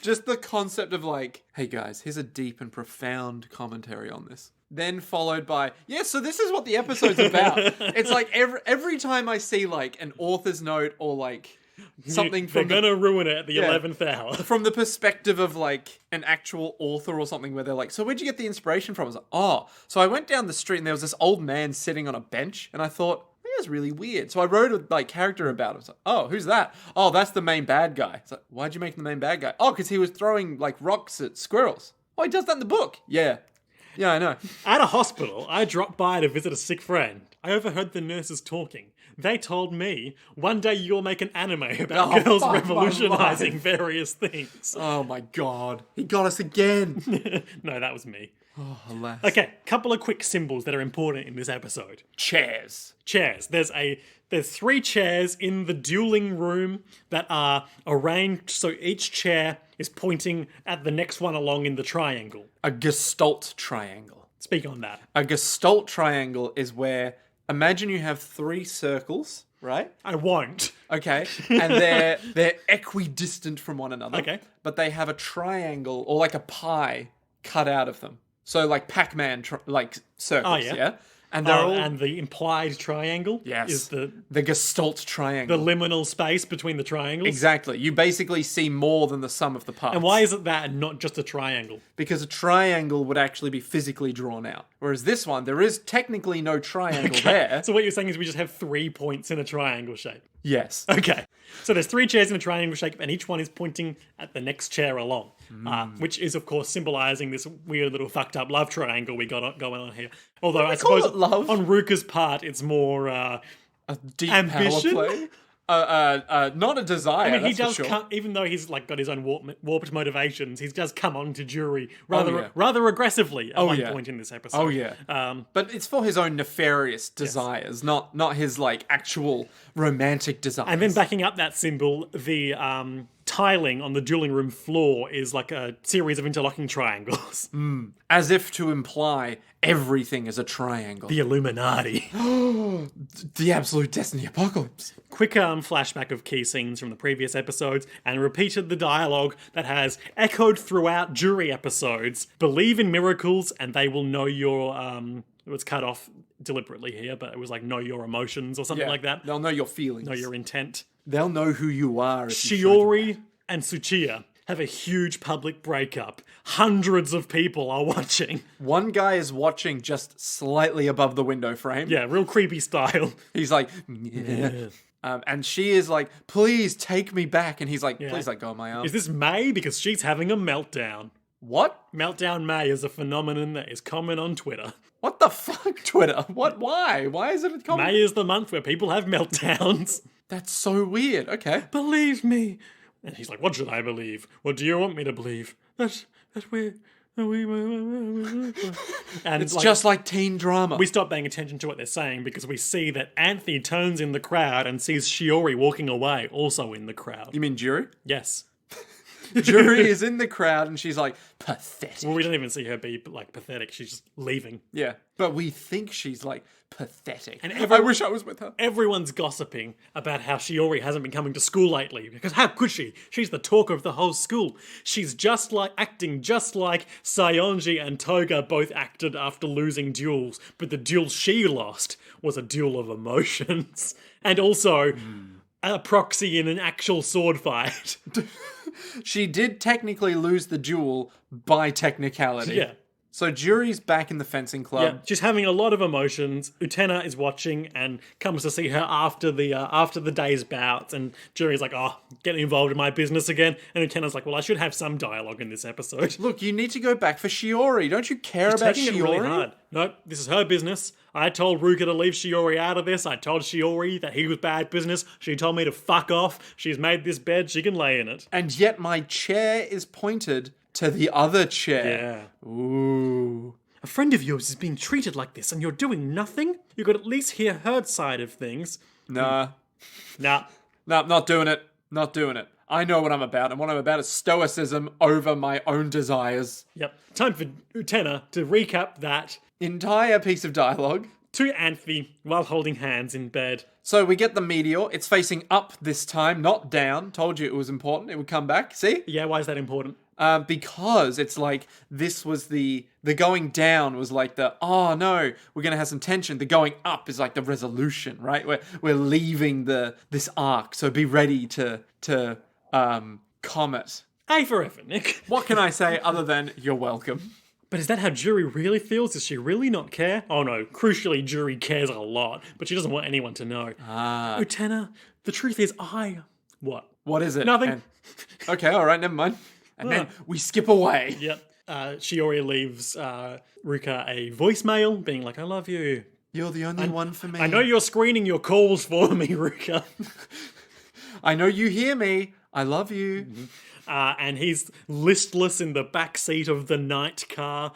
Just the concept of like, hey guys, here's a deep and profound commentary on this. Then followed by, so this is what the episode's about. It's like every time I see like an author's note or like something from they're gonna ruin it at the 11th hour. From the perspective of like an actual author or something where they're like, so where'd you get the inspiration from? I was like, so I went down the street and there was this old man sitting on a bench and I thought, guy's really weird. So I wrote a like character about him. It's like, oh, who's that? Oh, that's the main bad guy. It's like, why'd you make him the main bad guy? Oh, because he was throwing like rocks at squirrels. Oh, he does that in the book. Yeah. Yeah, I know. At a hospital, I dropped by to visit a sick friend. I overheard the nurses talking. They told me, one day you'll make an anime about girls fuck my revolutionizing life. various things. Oh my god. He got us again. No, that was me. Oh, alas. Okay, couple of quick symbols that are important in this episode. Chairs. Chairs. There's 3 chairs in the dueling room that are arranged so each chair is pointing at the next one along in the triangle. A gestalt triangle. Speak on that. A gestalt triangle is where, imagine you have 3 circles, right? I won't. Okay, and they're equidistant from one another. Okay. But they have a triangle or like a pie cut out of them. So like Pac-Man like circles, yeah? And they're all And the implied triangle is the gestalt triangle. the liminal space between the triangles. Exactly. You basically see more than the sum of the parts. And why is it that and not just a triangle? Because a triangle would actually be physically drawn out. Whereas this one, there is technically no triangle there. So what you're saying is we just have 3 points in a triangle shape. Yes. Okay. So there's 3 chairs in a triangle shape, and each one is pointing at the next chair along, which is, of course, symbolizing this weird little fucked up love triangle we got going on here. Although I call suppose it love? on Ruka's part, it's more A deep ambition. power play. Not a desire. I mean, he that's does for sure. come, even though he's like got his own warped motivations, he does come on to Juri yeah. rather aggressively at one yeah. point in this episode. Oh yeah. But it's for his own nefarious desires, not his like actual romantic desires. And then backing up that symbol, the tiling on the dueling room floor is like a series of interlocking triangles. as if to imply everything is a triangle. The Illuminati. The absolute destiny apocalypse. Quick flashback of key scenes from the previous episodes and repeated the dialogue that has echoed throughout Juri episodes. Believe in miracles and they will know your... it was cut off deliberately here, but it was like know your emotions or something like that. They'll know your feelings. Know your intent. They'll know who you are. If you show them. Shiori and Tsuchiya have a huge public breakup. Hundreds of people are watching. One guy is watching just slightly above the window frame. Yeah, real creepy style. He's like, yeah. And she is like, please take me back. And he's like, please let go of my arm. Is this May? Because she's having a meltdown. What? Meltdown May is a phenomenon that is common on Twitter. What the fuck, Twitter? What? Why? Why is it common? May is the month where people have meltdowns. That's so weird. Okay. Believe me. And he's like, what should I believe? What do you want me to believe? That we... And it's like, just like teen drama. We stop paying attention to what they're saying because we see that Anthony turns in the crowd and sees Shiori walking away, also in the crowd. You mean Juri? Yes. Juri is in the crowd and she's like, pathetic. Well, we don't even see her be like pathetic. She's just leaving. Yeah. But we think she's like pathetic. And I wish I was with her. Everyone's gossiping about how Shiori hasn't been coming to school lately. Because how could she? She's the talk of the whole school. She's acting just like Sayonji and Toga both acted after losing duels. But the duel she lost was a duel of emotions. And also a proxy in an actual sword fight. She did technically lose the duel by technicality. Yeah. So Juri's back in the fencing club. Yeah, she's having a lot of emotions. Utena is watching and comes to see her after the day's bouts. And Juri's like, oh, getting involved in my business again. And Utena's like, well, I should have some dialogue in this episode. Look, you need to go back for Shiori. Don't you care She's about taking Shiori? it really hard. Nope, this is her business. I told Ruka to leave Shiori out of this. I told Shiori that he was bad business. She told me to fuck off. She's made this bed. She can lay in it. And yet my chair is pointed to the other chair. Yeah. Ooh. A friend of yours is being treated like this and you're doing nothing? You could at least hear her side of things. Nah. Nah. Nah, not doing it. Not doing it. I know what I'm about, and what I'm about is stoicism over my own desires. Yep. Time for Utena to recap that Entire piece of dialogue. to Anthony while holding hands in bed. So we get the meteor. It's facing up this time, not down. Told you it was important. It would come back. See? Yeah, why is that important? Because it's like this was the going down was like the, oh no, we're gonna have some tension. The going up is like the resolution, right? We're leaving this arc, so be ready to comet. A for effort, Nick. What can I say other than you're welcome? But is that how Juri really feels? Does she really not care? Oh no, crucially, Juri cares a lot, but she doesn't want anyone to know. Utena, the truth is What? What is it? Nothing. Okay, alright, never mind. And then we skip away. Yep. Shiori leaves Ruka a voicemail being like, I love you. You're the only one for me. I know you're screening your calls for me, Ruka. I know you hear me. I love you. And he's listless in the back seat of the night car.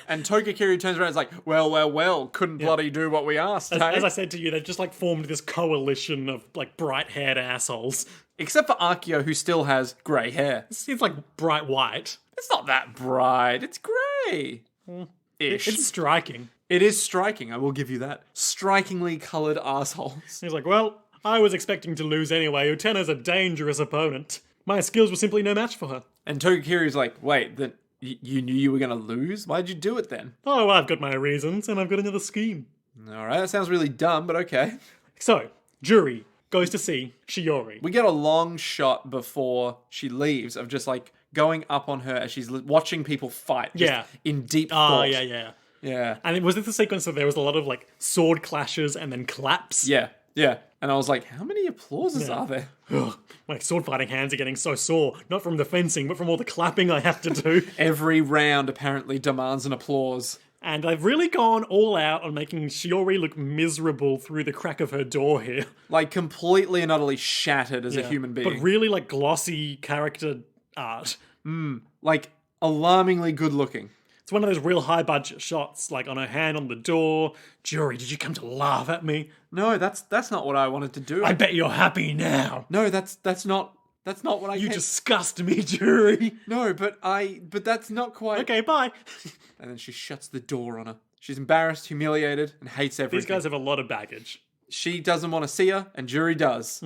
And Togakiri turns around and is like, well, couldn't bloody do what we asked, hey? As I said to you, they've just like formed this coalition of like bright-haired assholes. Except for Akio, who still has grey hair. It's like bright white. It's not that bright. It's grey. Ish. It's striking. It is striking, I will give you that. Strikingly coloured assholes. He's like, well, I was expecting to lose anyway. Utena's a dangerous opponent. My skills were simply no match for her. And Togakiri's like, wait, you knew you were going to lose? Why'd you do it then? Oh, I've got my reasons, and I've got another scheme. Alright, that sounds really dumb, but okay. So, Juri goes to see Shiori. We get a long shot before she leaves of just like going up on her as she's watching people fight. Just in deep thought. Yeah. And was this a sequence where there was a lot of like sword clashes and then claps? Yeah. And I was like, how many applauses are there? Ugh, my sword fighting hands are getting so sore. Not from the fencing, but from all the clapping I have to do. Every round apparently demands an applause. And I've really gone all out on making Shiori look miserable through the crack of her door here. Like completely and utterly shattered as a human being. But really like glossy character art. Like alarmingly good looking. It's one of those real high budget shots, like on her hand on the door. Juri, did you come to laugh at me? No, that's not what I wanted to do. I bet you're happy now. No, that's not what I. You disgust me, Juri. No, but that's not quite. Okay, bye. And then she shuts the door on her. She's embarrassed, humiliated, and hates everything. These guys have a lot of baggage. She doesn't want to see her, and Juri does.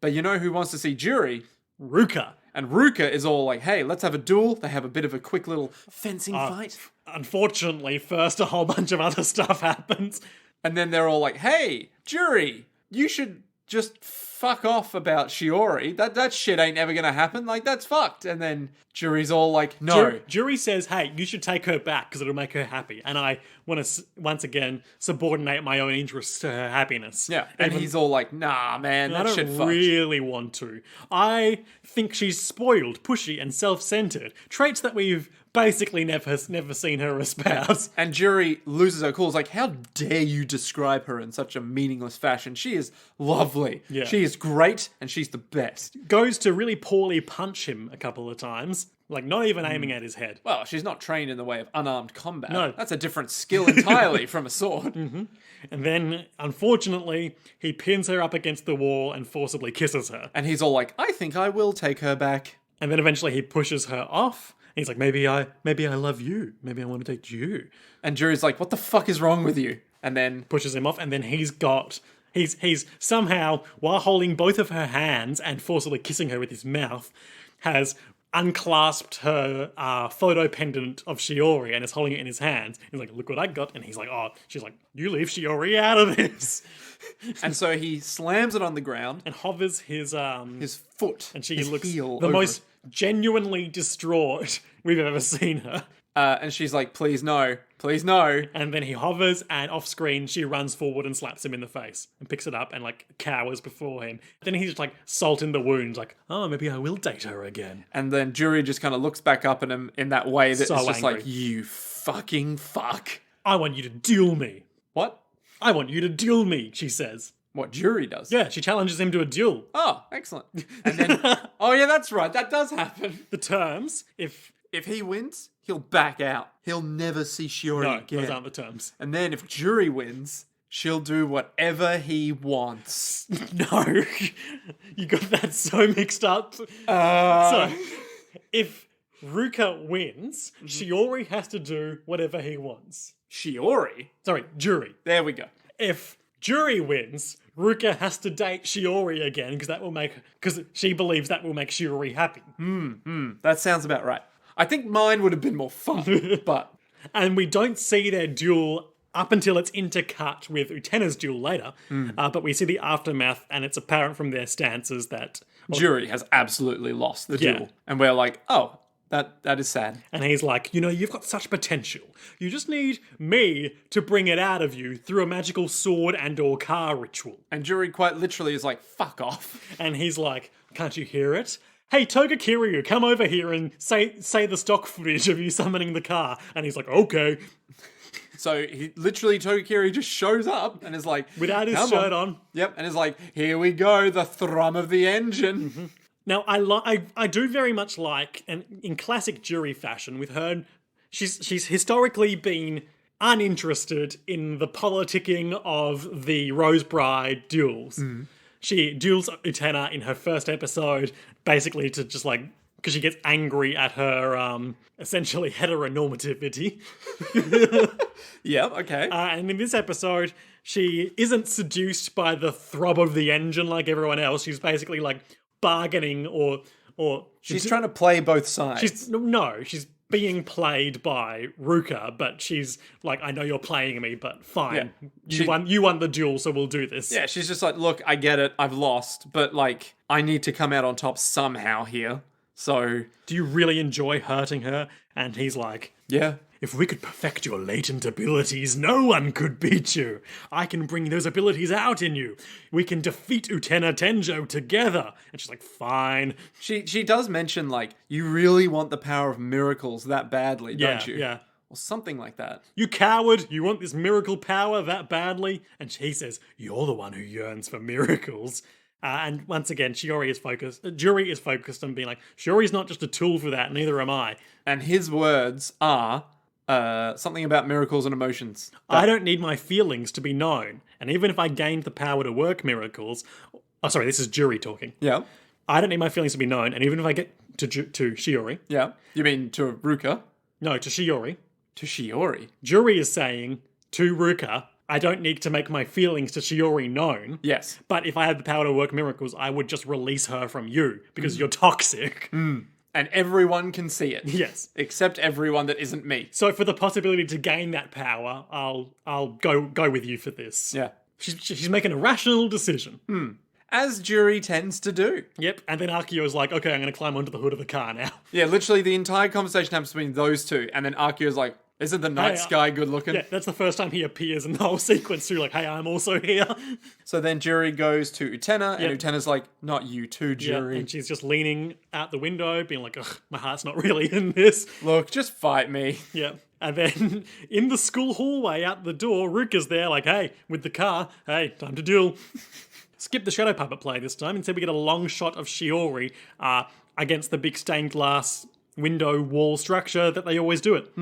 But you know who wants to see Juri? Ruka. And Ruka is all like, hey, let's have a duel. They have a bit of a quick little fencing fight. Unfortunately, first a whole bunch of other stuff happens. And then they're all like, hey, Juri, you should just fuck off about Shiori. That shit ain't ever gonna happen. Like, that's fucked. And then Juri's all like, no. Juri says, hey, you should take her back because it'll make her happy. And I want to, once again, subordinate my own interests to her happiness. Yeah, and he's all like, nah, man, that shit fucked. I don't really want to. I think she's spoiled, pushy, and self-centered. Traits that we've basically never seen her espouse. And Juri loses her cool. It's like, how dare you describe her in such a meaningless fashion? She is lovely. Yeah. She is great, and she's the best. Goes to really poorly punch him a couple of times. Like, not even aiming at his head. Well, she's not trained in the way of unarmed combat. No. That's a different skill entirely from a sword. And then, unfortunately, he pins her up against the wall and forcibly kisses her. And he's all like, I think I will take her back. And then eventually he pushes her off. He's like, maybe I love you. Maybe I want to date you. And Juri's like, what the fuck is wrong with you? And then pushes him off, and then he's somehow, while holding both of her hands and forcibly kissing her with his mouth, has unclasped her photo pendant of Shiori and is holding it in his hands. He's like, look what I got. And he's like, oh, she's like, you leave Shiori out of this. And so he slams it on the ground. And hovers his foot. And she his looks heel the over most genuinely distraught we've ever seen her. And she's like, please no. Please no. And then he hovers, and off screen, she runs forward and slaps him in the face and picks it up and like cowers before him. Then he's just like salt in the wounds, like, oh, maybe I will date her again. And then Juri just kind of looks back up at him in that way that so is just angry. Like, you fucking fuck. I want you to duel me. What? I want you to duel me, she says. What, Juri does? Yeah, she challenges him to a duel. Oh, excellent. And then, oh yeah, that's right, that does happen. The terms, if he wins, he'll back out. He'll never see Shiori again. Those aren't the terms. And then if Juri wins, she'll do whatever he wants. No, you got that so mixed up. So, if Ruka wins, Shiori has to do whatever he wants. Shiori? Sorry, Juri. There we go. If Juri wins, Ruka has to date Shiori again because she believes that will make Shiori happy. That sounds about right. I think mine would have been more fun, but... And we don't see their duel up until it's intercut with Utena's duel later, but we see the aftermath, and it's apparent from their stances that... Juri has absolutely lost the duel. And we're like, oh, That is sad. And he's like, you've got such potential. You just need me to bring it out of you through a magical sword and or car ritual. And Juri quite literally is like, fuck off. And he's like, can't you hear it? Hey, Toga Kiryu, come over here and say the stock footage of you summoning the car. And he's like, okay. So he literally, Togakiri just shows up and is like... Without his shirt on. Yep, and is like, here we go, the thrum of the engine. Mm-hmm. Now, I do very much like, and in classic Juri fashion with her, she's historically been uninterested in the politicking of the Rose Bride duels. Mm. She duels Utena in her first episode, basically to just like, because she gets angry at her essentially heteronormativity. Yeah, okay. And in this episode, she isn't seduced by the throb of the engine like everyone else. She's basically like bargaining or she's trying to play both sides. She's being played by Ruka, but she's like, I know you're playing me, but fine. Yeah, you won the duel, so we'll do this. Yeah, she's just like, look, I get it, I've lost, but like, I need to come out on top somehow here. So, do you really enjoy hurting her? And he's like, yeah. If we could perfect your latent abilities, no one could beat you. I can bring those abilities out in you. We can defeat Utena Tenjo together. And she's like, fine. She does mention, like, you really want the power of miracles that badly, don't you? Yeah. Or something like that. You coward, you want this miracle power that badly? And he says, you're the one who yearns for miracles. And once again, Juri is focused on being like, Shiori's not just a tool for that, neither am I. And his words are... something about miracles and emotions. I don't need my feelings to be known. And even if I gained the power to work miracles... Oh, sorry, this is Juri talking. Yeah. I don't need my feelings to be known. And even if I get to Shiori... Yeah. You mean to Ruka? No, to Shiori. To Shiori? Juri is saying to Ruka, I don't need to make my feelings to Shiori known. Yes. But if I had the power to work miracles, I would just release her from you because you're toxic. Mm. And everyone can see it. Yes. Except everyone that isn't me. So for the possibility to gain that power, I'll go with you for this. Yeah. She's making a rational decision. As Juri tends to do. Yep, and then Akio's like, okay, I'm going to climb onto the hood of the car now. Yeah, literally the entire conversation happens between those two, and then Akio's like, isn't the night sky good looking? Yeah, that's the first time he appears in the whole sequence too, like, hey, I'm also here. So then Juri goes to Utena, and Utena's like, not you too, Juri. And she's just leaning out the window, being like, ugh, my heart's not really in this. Look, just fight me. Yeah. And then in the school hallway out the door, Ruka's there like, hey, with the car, hey, time to duel. Skip the shadow puppet play this time. Instead we get a long shot of Shiori against the big stained glass window wall structure that they always do it.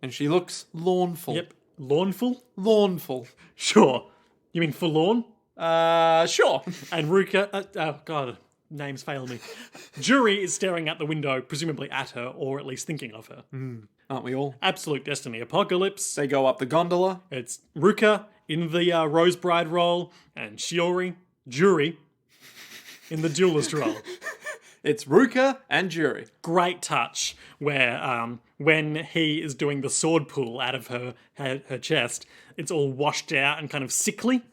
And she looks lawnful. Yep. Lawnful? Lawnful. Sure. You mean forlorn? Sure. And Ruka... oh, God. Names fail me. Juri is staring out the window, presumably at her, or at least thinking of her. Aren't we all? Absolute Destiny Apocalypse. They go up the gondola. It's Ruka in the Rose Bride role, and Shiori, Juri, in the duelist role. It's Ruka and Juri. Great touch where when he is doing the sword pull out of her chest, it's all washed out and kind of sickly.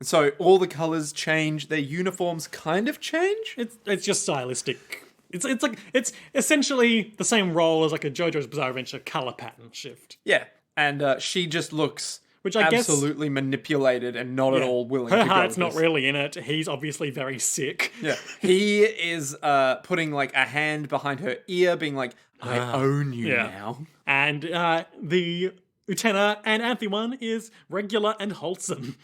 So all the colours change, their uniforms kind of change? It's just stylistic. It's essentially the same role as like a JoJo's Bizarre Adventure colour pattern shift. Yeah, and she just looks which I guess absolutely manipulated and not at all willing to go. Her heart's with not this. really in it. He's obviously very sick. Yeah, he is putting like a hand behind her ear, being like, "I own you now." And the Utena and Anthe one is regular and wholesome.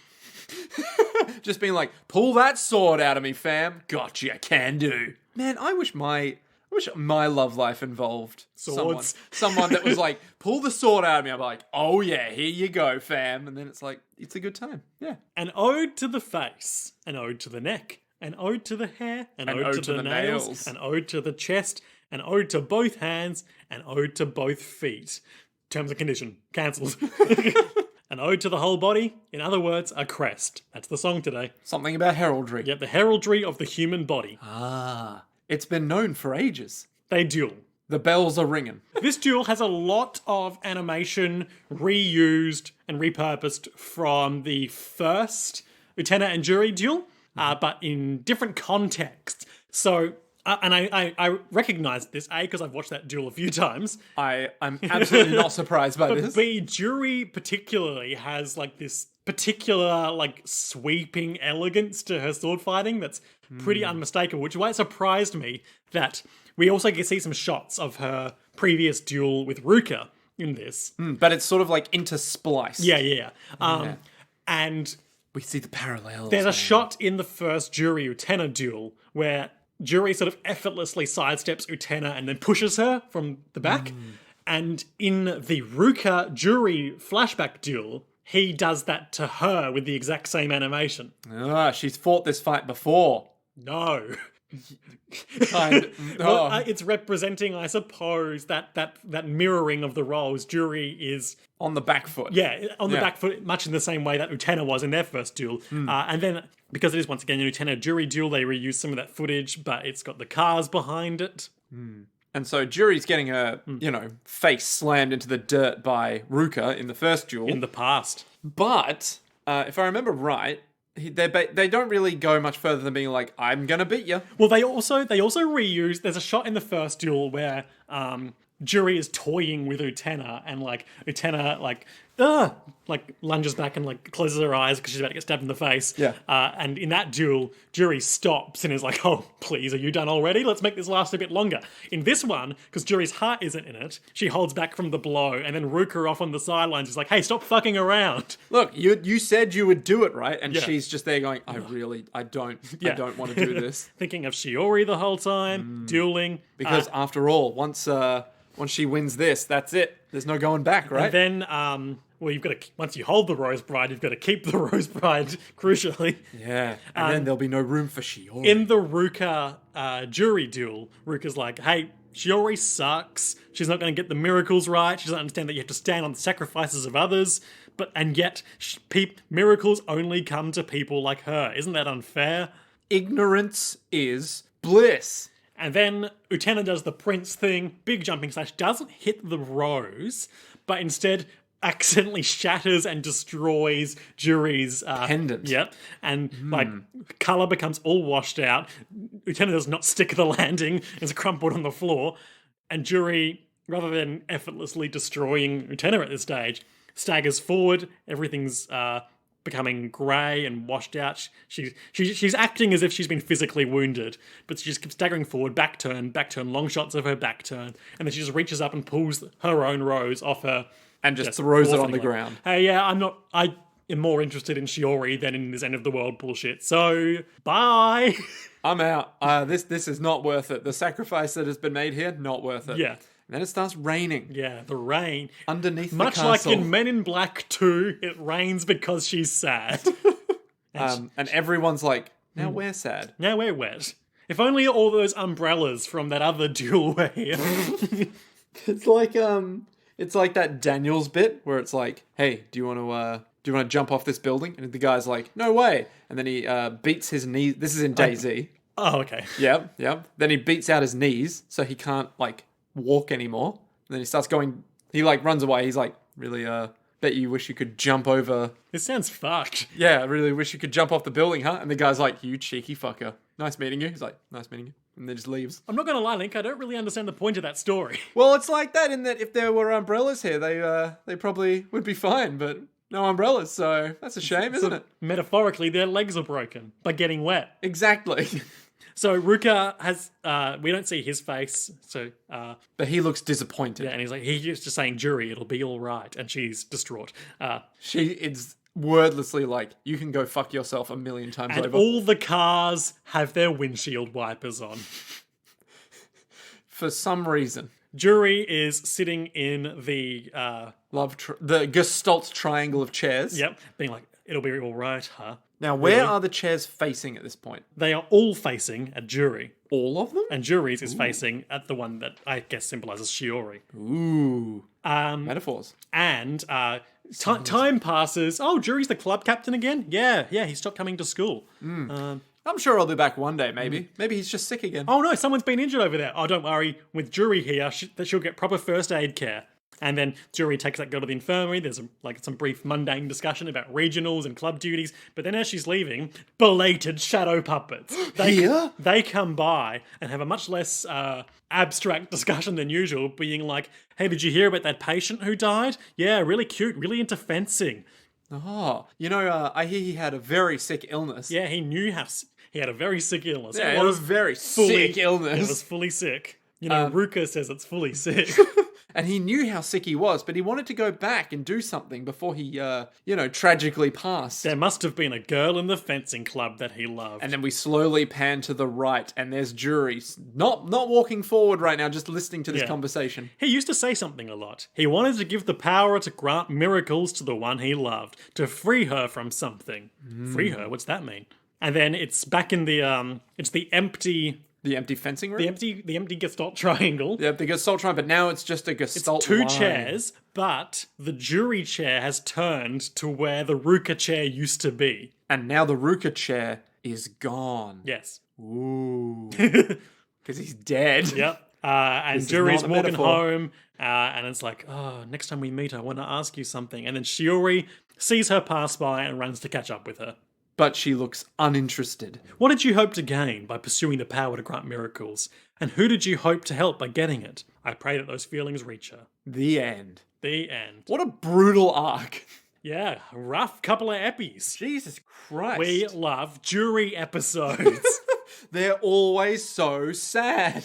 Just being like, "Pull that sword out of me, fam. Gotcha, can do." Man, I wish my love life involved Swords. Someone that was like, pull the sword out of me. I'm like, oh yeah, here you go, fam. And then it's like, it's a good time. Yeah. An ode to the face, an ode to the neck, an ode to the hair, an ode to the nails, an ode to the chest, an ode to both hands, an ode to both feet. Terms and condition. Cancelled. An ode to the whole body. In other words, a crest. That's the song today. Something about heraldry. Yep, the heraldry of the human body. Ah. It's been known for ages. They duel. The bells are ringing. This duel has a lot of animation reused and repurposed from the first Utena and Juri duel, but in different contexts. So And I recognize this, A, because I've watched that duel a few times. I'm absolutely not surprised by this. B, Juri particularly has like this particular like sweeping elegance to her sword fighting that's pretty unmistakable, which is why it surprised me that we also get to see some shots of her previous duel with Ruka in this. But it's sort of like interspliced. Yeah. And We see the parallels. there's a shot in the first Juri Utena duel where Juri sort of effortlessly sidesteps Utena and then pushes her from the back. And in the Ruka Juri flashback duel, he does that to her with the exact same animation. She's fought this fight before. No. Kind Well, it's representing, I suppose, that mirroring of the roles. Juri is, on the back foot. on the back foot, much in the same way that Utena was in their first duel. And then, because it is once again an Utena Juri duel, they reuse some of that footage, but it's got the cars behind it. And so Juri's getting her, face slammed into the dirt by Ruka in the first duel. In the past. But, if I remember right, they don't really go much further than being like, I'm gonna beat you. Well, they also reuse. There's a shot in the first duel where Juri is toying with Utena, and like Utena lunges back and like closes her eyes because she's about to get stabbed in the face. Yeah. And in that duel, Juri stops and is like, "Oh, please, are you done already? Let's make this last a bit longer." In this one, because Juri's heart isn't in it, she holds back from the blow, and then Ruka off on the sidelines is like, "Hey, stop fucking around." Look, you said you would do it, right? And Yeah. she's just there going, I don't want to do this. Thinking of Shiori the whole time, dueling. Because after all, once she wins this, that's it. There's no going back, right? And then, you've got to, once you hold the Rose Bride, you've got to keep the Rose Bride, crucially. Yeah, and then there'll be no room for Shiori. In the Ruka Juri duel, Ruka's like, hey, Shiori sucks. She's not going to get the miracles right. She doesn't understand that you have to stand on the sacrifices of others. And yet, miracles only come to people like her. Isn't that unfair? Ignorance is bliss. And then Utena does the Prince thing, big jumping slash, doesn't hit the rose, but instead accidentally shatters and destroys Juri's pendant. Yep. And color becomes all washed out. Utena does not stick the landing, is crumpled on the floor. And Juri, rather than effortlessly destroying Utena at this stage, staggers forward. Everything's becoming grey and washed out. She's acting as if she's been physically wounded, but she just keeps staggering forward, back turn, long shots of her back turn, and then she just reaches up and pulls her own rose off her and just throws it on the ground. Hey, yeah, I am more interested in Shiori than in this end of the world bullshit. So, bye. I'm out. This is not worth it. The sacrifice that has been made here, not worth it. Yeah. And then it starts raining. Yeah, the rain. Underneath the Much castle. like in Men in Black 2, it rains because she's sad. And everyone's like, now we're sad. Now we're wet. If only all those umbrellas from that other duel were here. It's like that Daniels bit where it's like, hey, do you want to jump off this building? And the guy's like, no way. And then he beats his knee. This is in DayZ. Oh, okay. Yep. Then he beats out his knees so he can't walk anymore. And then he starts going. He runs away. He's like, really bet you wish you could jump over. This sounds fucked. Yeah, I really wish you could jump off the building, huh? And the guy's like, you cheeky fucker. Nice meeting you. He's like, nice meeting you. And then just leaves. I'm not going to lie, Link, I don't really understand the point of that story. Well, it's like that in that if there were umbrellas here, they probably would be fine, but no umbrellas, so that's a shame, isn't it? Metaphorically, their legs are broken by getting wet. Exactly. So Ruka has, we don't see his face, so... but he looks disappointed. Yeah, and he's just saying, Juri, it'll be all right, and she's distraught. She is wordlessly like, you can go fuck yourself 1,000,000 times and over. all the cars have their windshield wipers on. For some reason. Juri is sitting in the... the Gestalt triangle of chairs. Yep, being like, it'll be all right, huh? Now, where are the chairs facing at this point? They are all facing at Juri. All of them? And Juri's is facing at the one that I guess symbolizes Shiori. Ooh. Metaphors. And time passes. Oh, Juri's the club captain again? Yeah, he stopped coming to school. I'm sure I'll be back one day, maybe. Maybe he's just sick again. Oh no, someone's been injured over there. Oh, don't worry. With Juri here, she'll get proper first aid care. And then Juri takes that girl to the infirmary. There's some brief mundane discussion about regionals and club duties. But then as she's leaving, belated shadow puppets. They come by and have a much less abstract discussion than usual, being like, hey, did you hear about that patient who died? Yeah, really cute, really into fencing. Oh, I hear he had a very sick illness. Yeah, he knew he had a very sick illness. Yeah, it was very sick illness. It was fully sick. Ruka says it's fully sick. And he knew how sick he was, but he wanted to go back and do something before he, tragically passed. There must have been a girl in the fencing club that he loved. And then we slowly pan to the right, and there's Juri, not walking forward right now, just listening to this conversation. He used to say something a lot. He wanted to give the power to grant miracles to the one he loved, to free her from something. Free her? What's that mean? And then it's back in the, it's the empty... The empty fencing room? The empty Gestalt triangle. Yeah, the Gestalt triangle, but now it's just a Gestalt It's two line. chairs, but the Juri chair has turned to where the Ruka chair used to be. And now the Ruka chair is gone. Yes. Ooh. Because he's dead. Yep. And Juri's walking metaphor. home, and it's like, oh, next time we meet, I want to ask you something. And then Shiori sees her pass by and runs to catch up with her. But she looks uninterested. What did you hope to gain by pursuing the power to grant miracles? And who did you hope to help by getting it? I pray that those feelings reach her. The end. The end. What a brutal arc. Yeah, rough couple of eppies. Jesus Christ. We love Juri episodes. They're always so sad.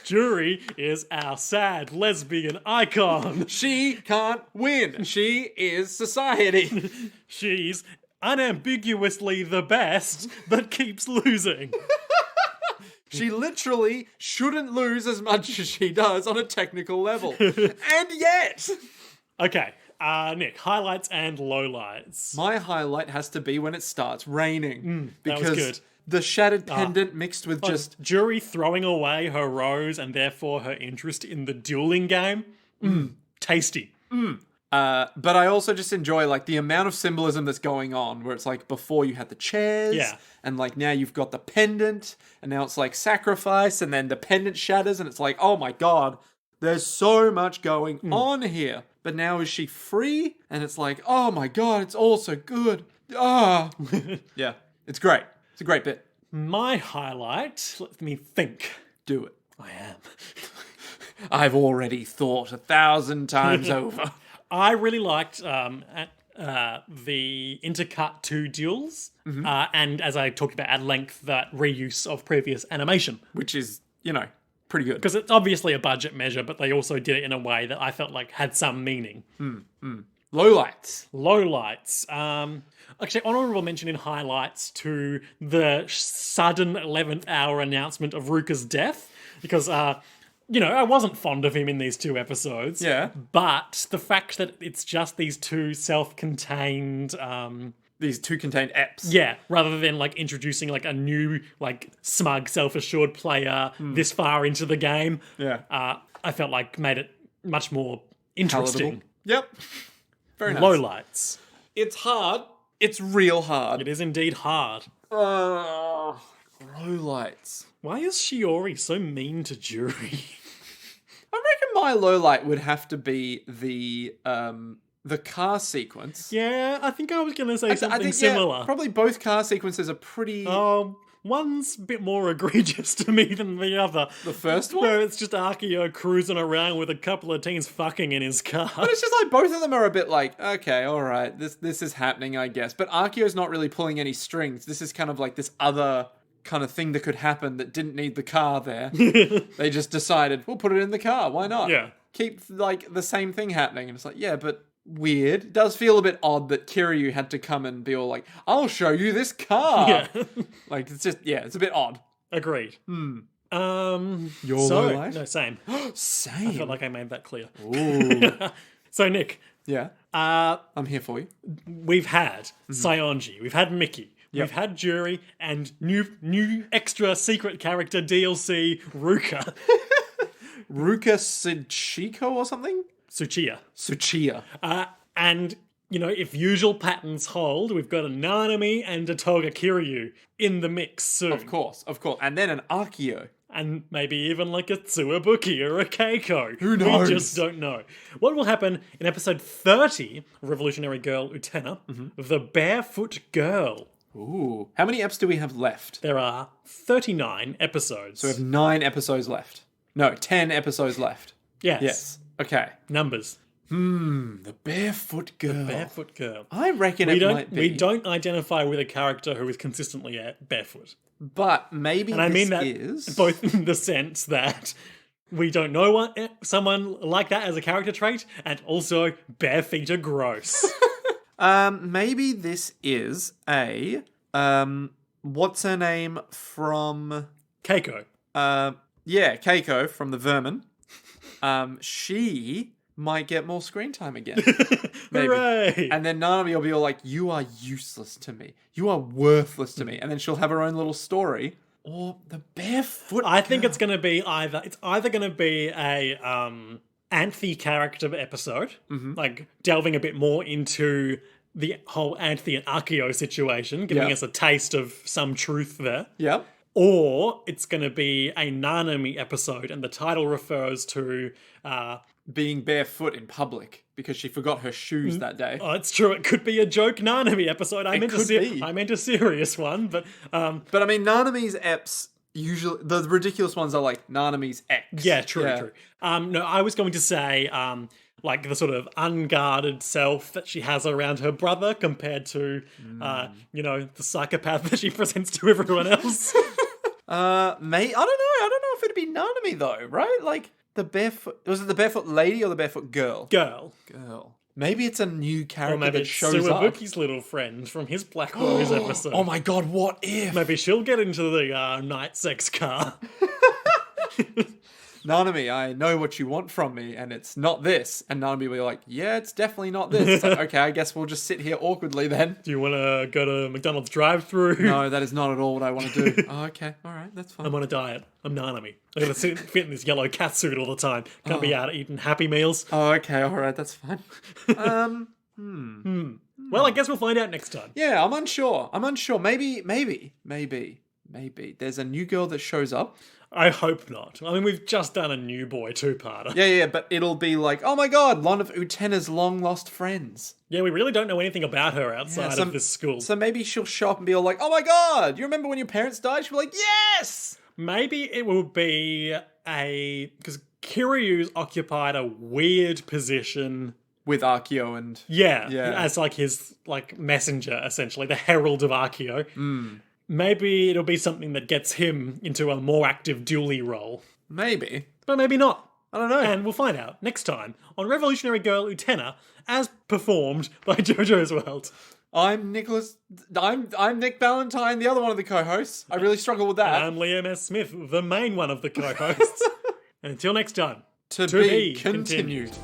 Juri is our sad lesbian icon. She can't win. She is society. She's unambiguously the best, but keeps losing. She literally shouldn't lose as much as she does on a technical level. And yet! Okay, Nick, highlights and lowlights. My highlight has to be when it starts raining. that was good. The shattered pendant mixed with just... Juri throwing away her rose and therefore her interest in the dueling game. Tasty. But I also just enjoy like the amount of symbolism that's going on, where it's like before you had the chairs, and like now you've got the pendant, and now it's like sacrifice, and then the pendant shatters, and it's like, oh my god, there's so much going on here. But now is she free? And it's like, oh my god, it's all so good. Ah, yeah, it's great. It's a great bit. My highlight, let me think. Do it. I am. I've already thought 1,000 times over. I really liked the intercut 2 duels, and as I talked about at length, that reuse of previous animation. Which is, pretty good. Because it's obviously a budget measure, but they also did it in a way that I felt like had some meaning. Lowlights. Actually, honourable mention in highlights to the sudden 11th hour announcement of Ruka's death, because... I wasn't fond of him in these 2 episodes. Yeah. But the fact that it's just these 2 self-contained... These 2 contained eps. Yeah, rather than like introducing like a new, like smug, self-assured player this far into the game. Yeah. I felt like made it much more interesting. Palatable. Yep. Very nice. Lowlights. It's hard. It's real hard. It is indeed hard. Lowlights. Why is Shiori so mean to Juri? I reckon my lowlight would have to be the car sequence. Yeah, I think I was going to say something similar. Yeah, probably both car sequences are pretty... One's a bit more egregious to me than the other. The first one? Where it's just Akio cruising around with a couple of teens fucking in his car. But it's just like both of them are a bit like, okay, alright, this is happening, I guess. But Akio's not really pulling any strings. This is kind of like this other kind of thing that could happen that didn't need the car there. They just decided, we'll put it in the car, why not? Yeah. Keep like the same thing happening. And it's like, yeah, but weird. It does feel a bit odd that Kiryu had to come and be all like, I'll show you this car. Yeah. Like, it's just, it's a bit odd. Agreed. Your lowlight? No, same. Same? I felt like I made that clear. Ooh. So, Nick. Yeah. I'm here for you. We've had Saionji. We've had Mickey. Yep. We've had Juri and new extra secret character DLC, Ruka. Ruka Tsuchiko or something? Tsuchiya. And, if usual patterns hold, we've got a Nanami and a Toga Kiryu in the mix soon. Of course. And then an Akio. And maybe even like a Tsuwabuki or a Keiko. Who knows? We just don't know. What will happen in episode 30 of Revolutionary Girl Utena, The Barefoot Girl? Ooh. How many eps do we have left? There are 39 episodes. So we have 9 episodes left. No, 10 episodes left. Yes. Yes. Okay. Numbers. The Barefoot Girl. Barefoot Girl. I reckon might be. We don't identify with a character who is consistently barefoot. But maybe And I mean that is... both in the sense that we don't know someone like that as a character trait, and also bare feet are gross. Maybe this is a... what's her name from... Keiko. Yeah, Keiko from The Vermin. She might get more screen time again. Maybe. Hooray! And then Nanami will be all like, you are useless to me. You are worthless to me. And then she'll have her own little story. Or the Barefoot I think Girl. it's going to be either going to be a Anthe character episode, like delving a bit more into the whole Anthe and Akio situation, giving us a taste of some truth there. Yeah. Or it's going to be a Nanami episode, and the title refers to... Being barefoot in public because she forgot her shoes that day. Oh, it's true. It could be a joke Nanami episode. I meant a serious one, but But I mean, Nanami's eps usually the ridiculous ones are like Nanami's ex. yeah, true. No, I was going to say like the sort of unguarded self that she has around her brother compared to the psychopath that she presents to everyone else. I don't know. I don't know if it'd be Nanami though, right? Like the barefoot. Was it the barefoot lady or the barefoot girl? Girl. Maybe it's a new character Or maybe that it's shows up. Suwabuki's little friend from his Black Rose episode. Oh my god, what if? Maybe she'll get into the night sex car. Nanami, I know what you want from me, and it's not this. And Nanami will be like, yeah, it's definitely not this. It's like, okay, I guess we'll just sit here awkwardly then. Do you want to go to McDonald's drive-thru? No, that is not at all what I want to do. Oh, okay, all right, that's fine. I'm on a diet. I'm Nanami. I gotta fit in this yellow cat suit all the time. Can't be out eating Happy Meals. Oh, okay, all right, that's fine. Well, I guess we'll find out next time. Yeah, I'm unsure. Maybe. There's a new girl that shows up. I hope not. I mean, we've just done a new boy two-parter. Yeah, but it'll be like, oh my god, one of Utena's long-lost friends. Yeah, we really don't know anything about her outside of this school. So maybe she'll show up and be all like, oh my god, you remember when your parents died? She'll be like, yes! Maybe it will be because Kiryu's occupied a weird position With Akio and... Yeah, as like his messenger, essentially, the herald of Akio. Maybe it'll be something that gets him into a more active dually role. Maybe. But maybe not. I don't know. And we'll find out next time on Revolutionary Girl Utena, as performed by JoJo's World. I'm Nick Valentine, the other one of the co-hosts. I really struggle with that. And I'm Liam S. Smith, the main one of the co-hosts. And until next time, to be continued.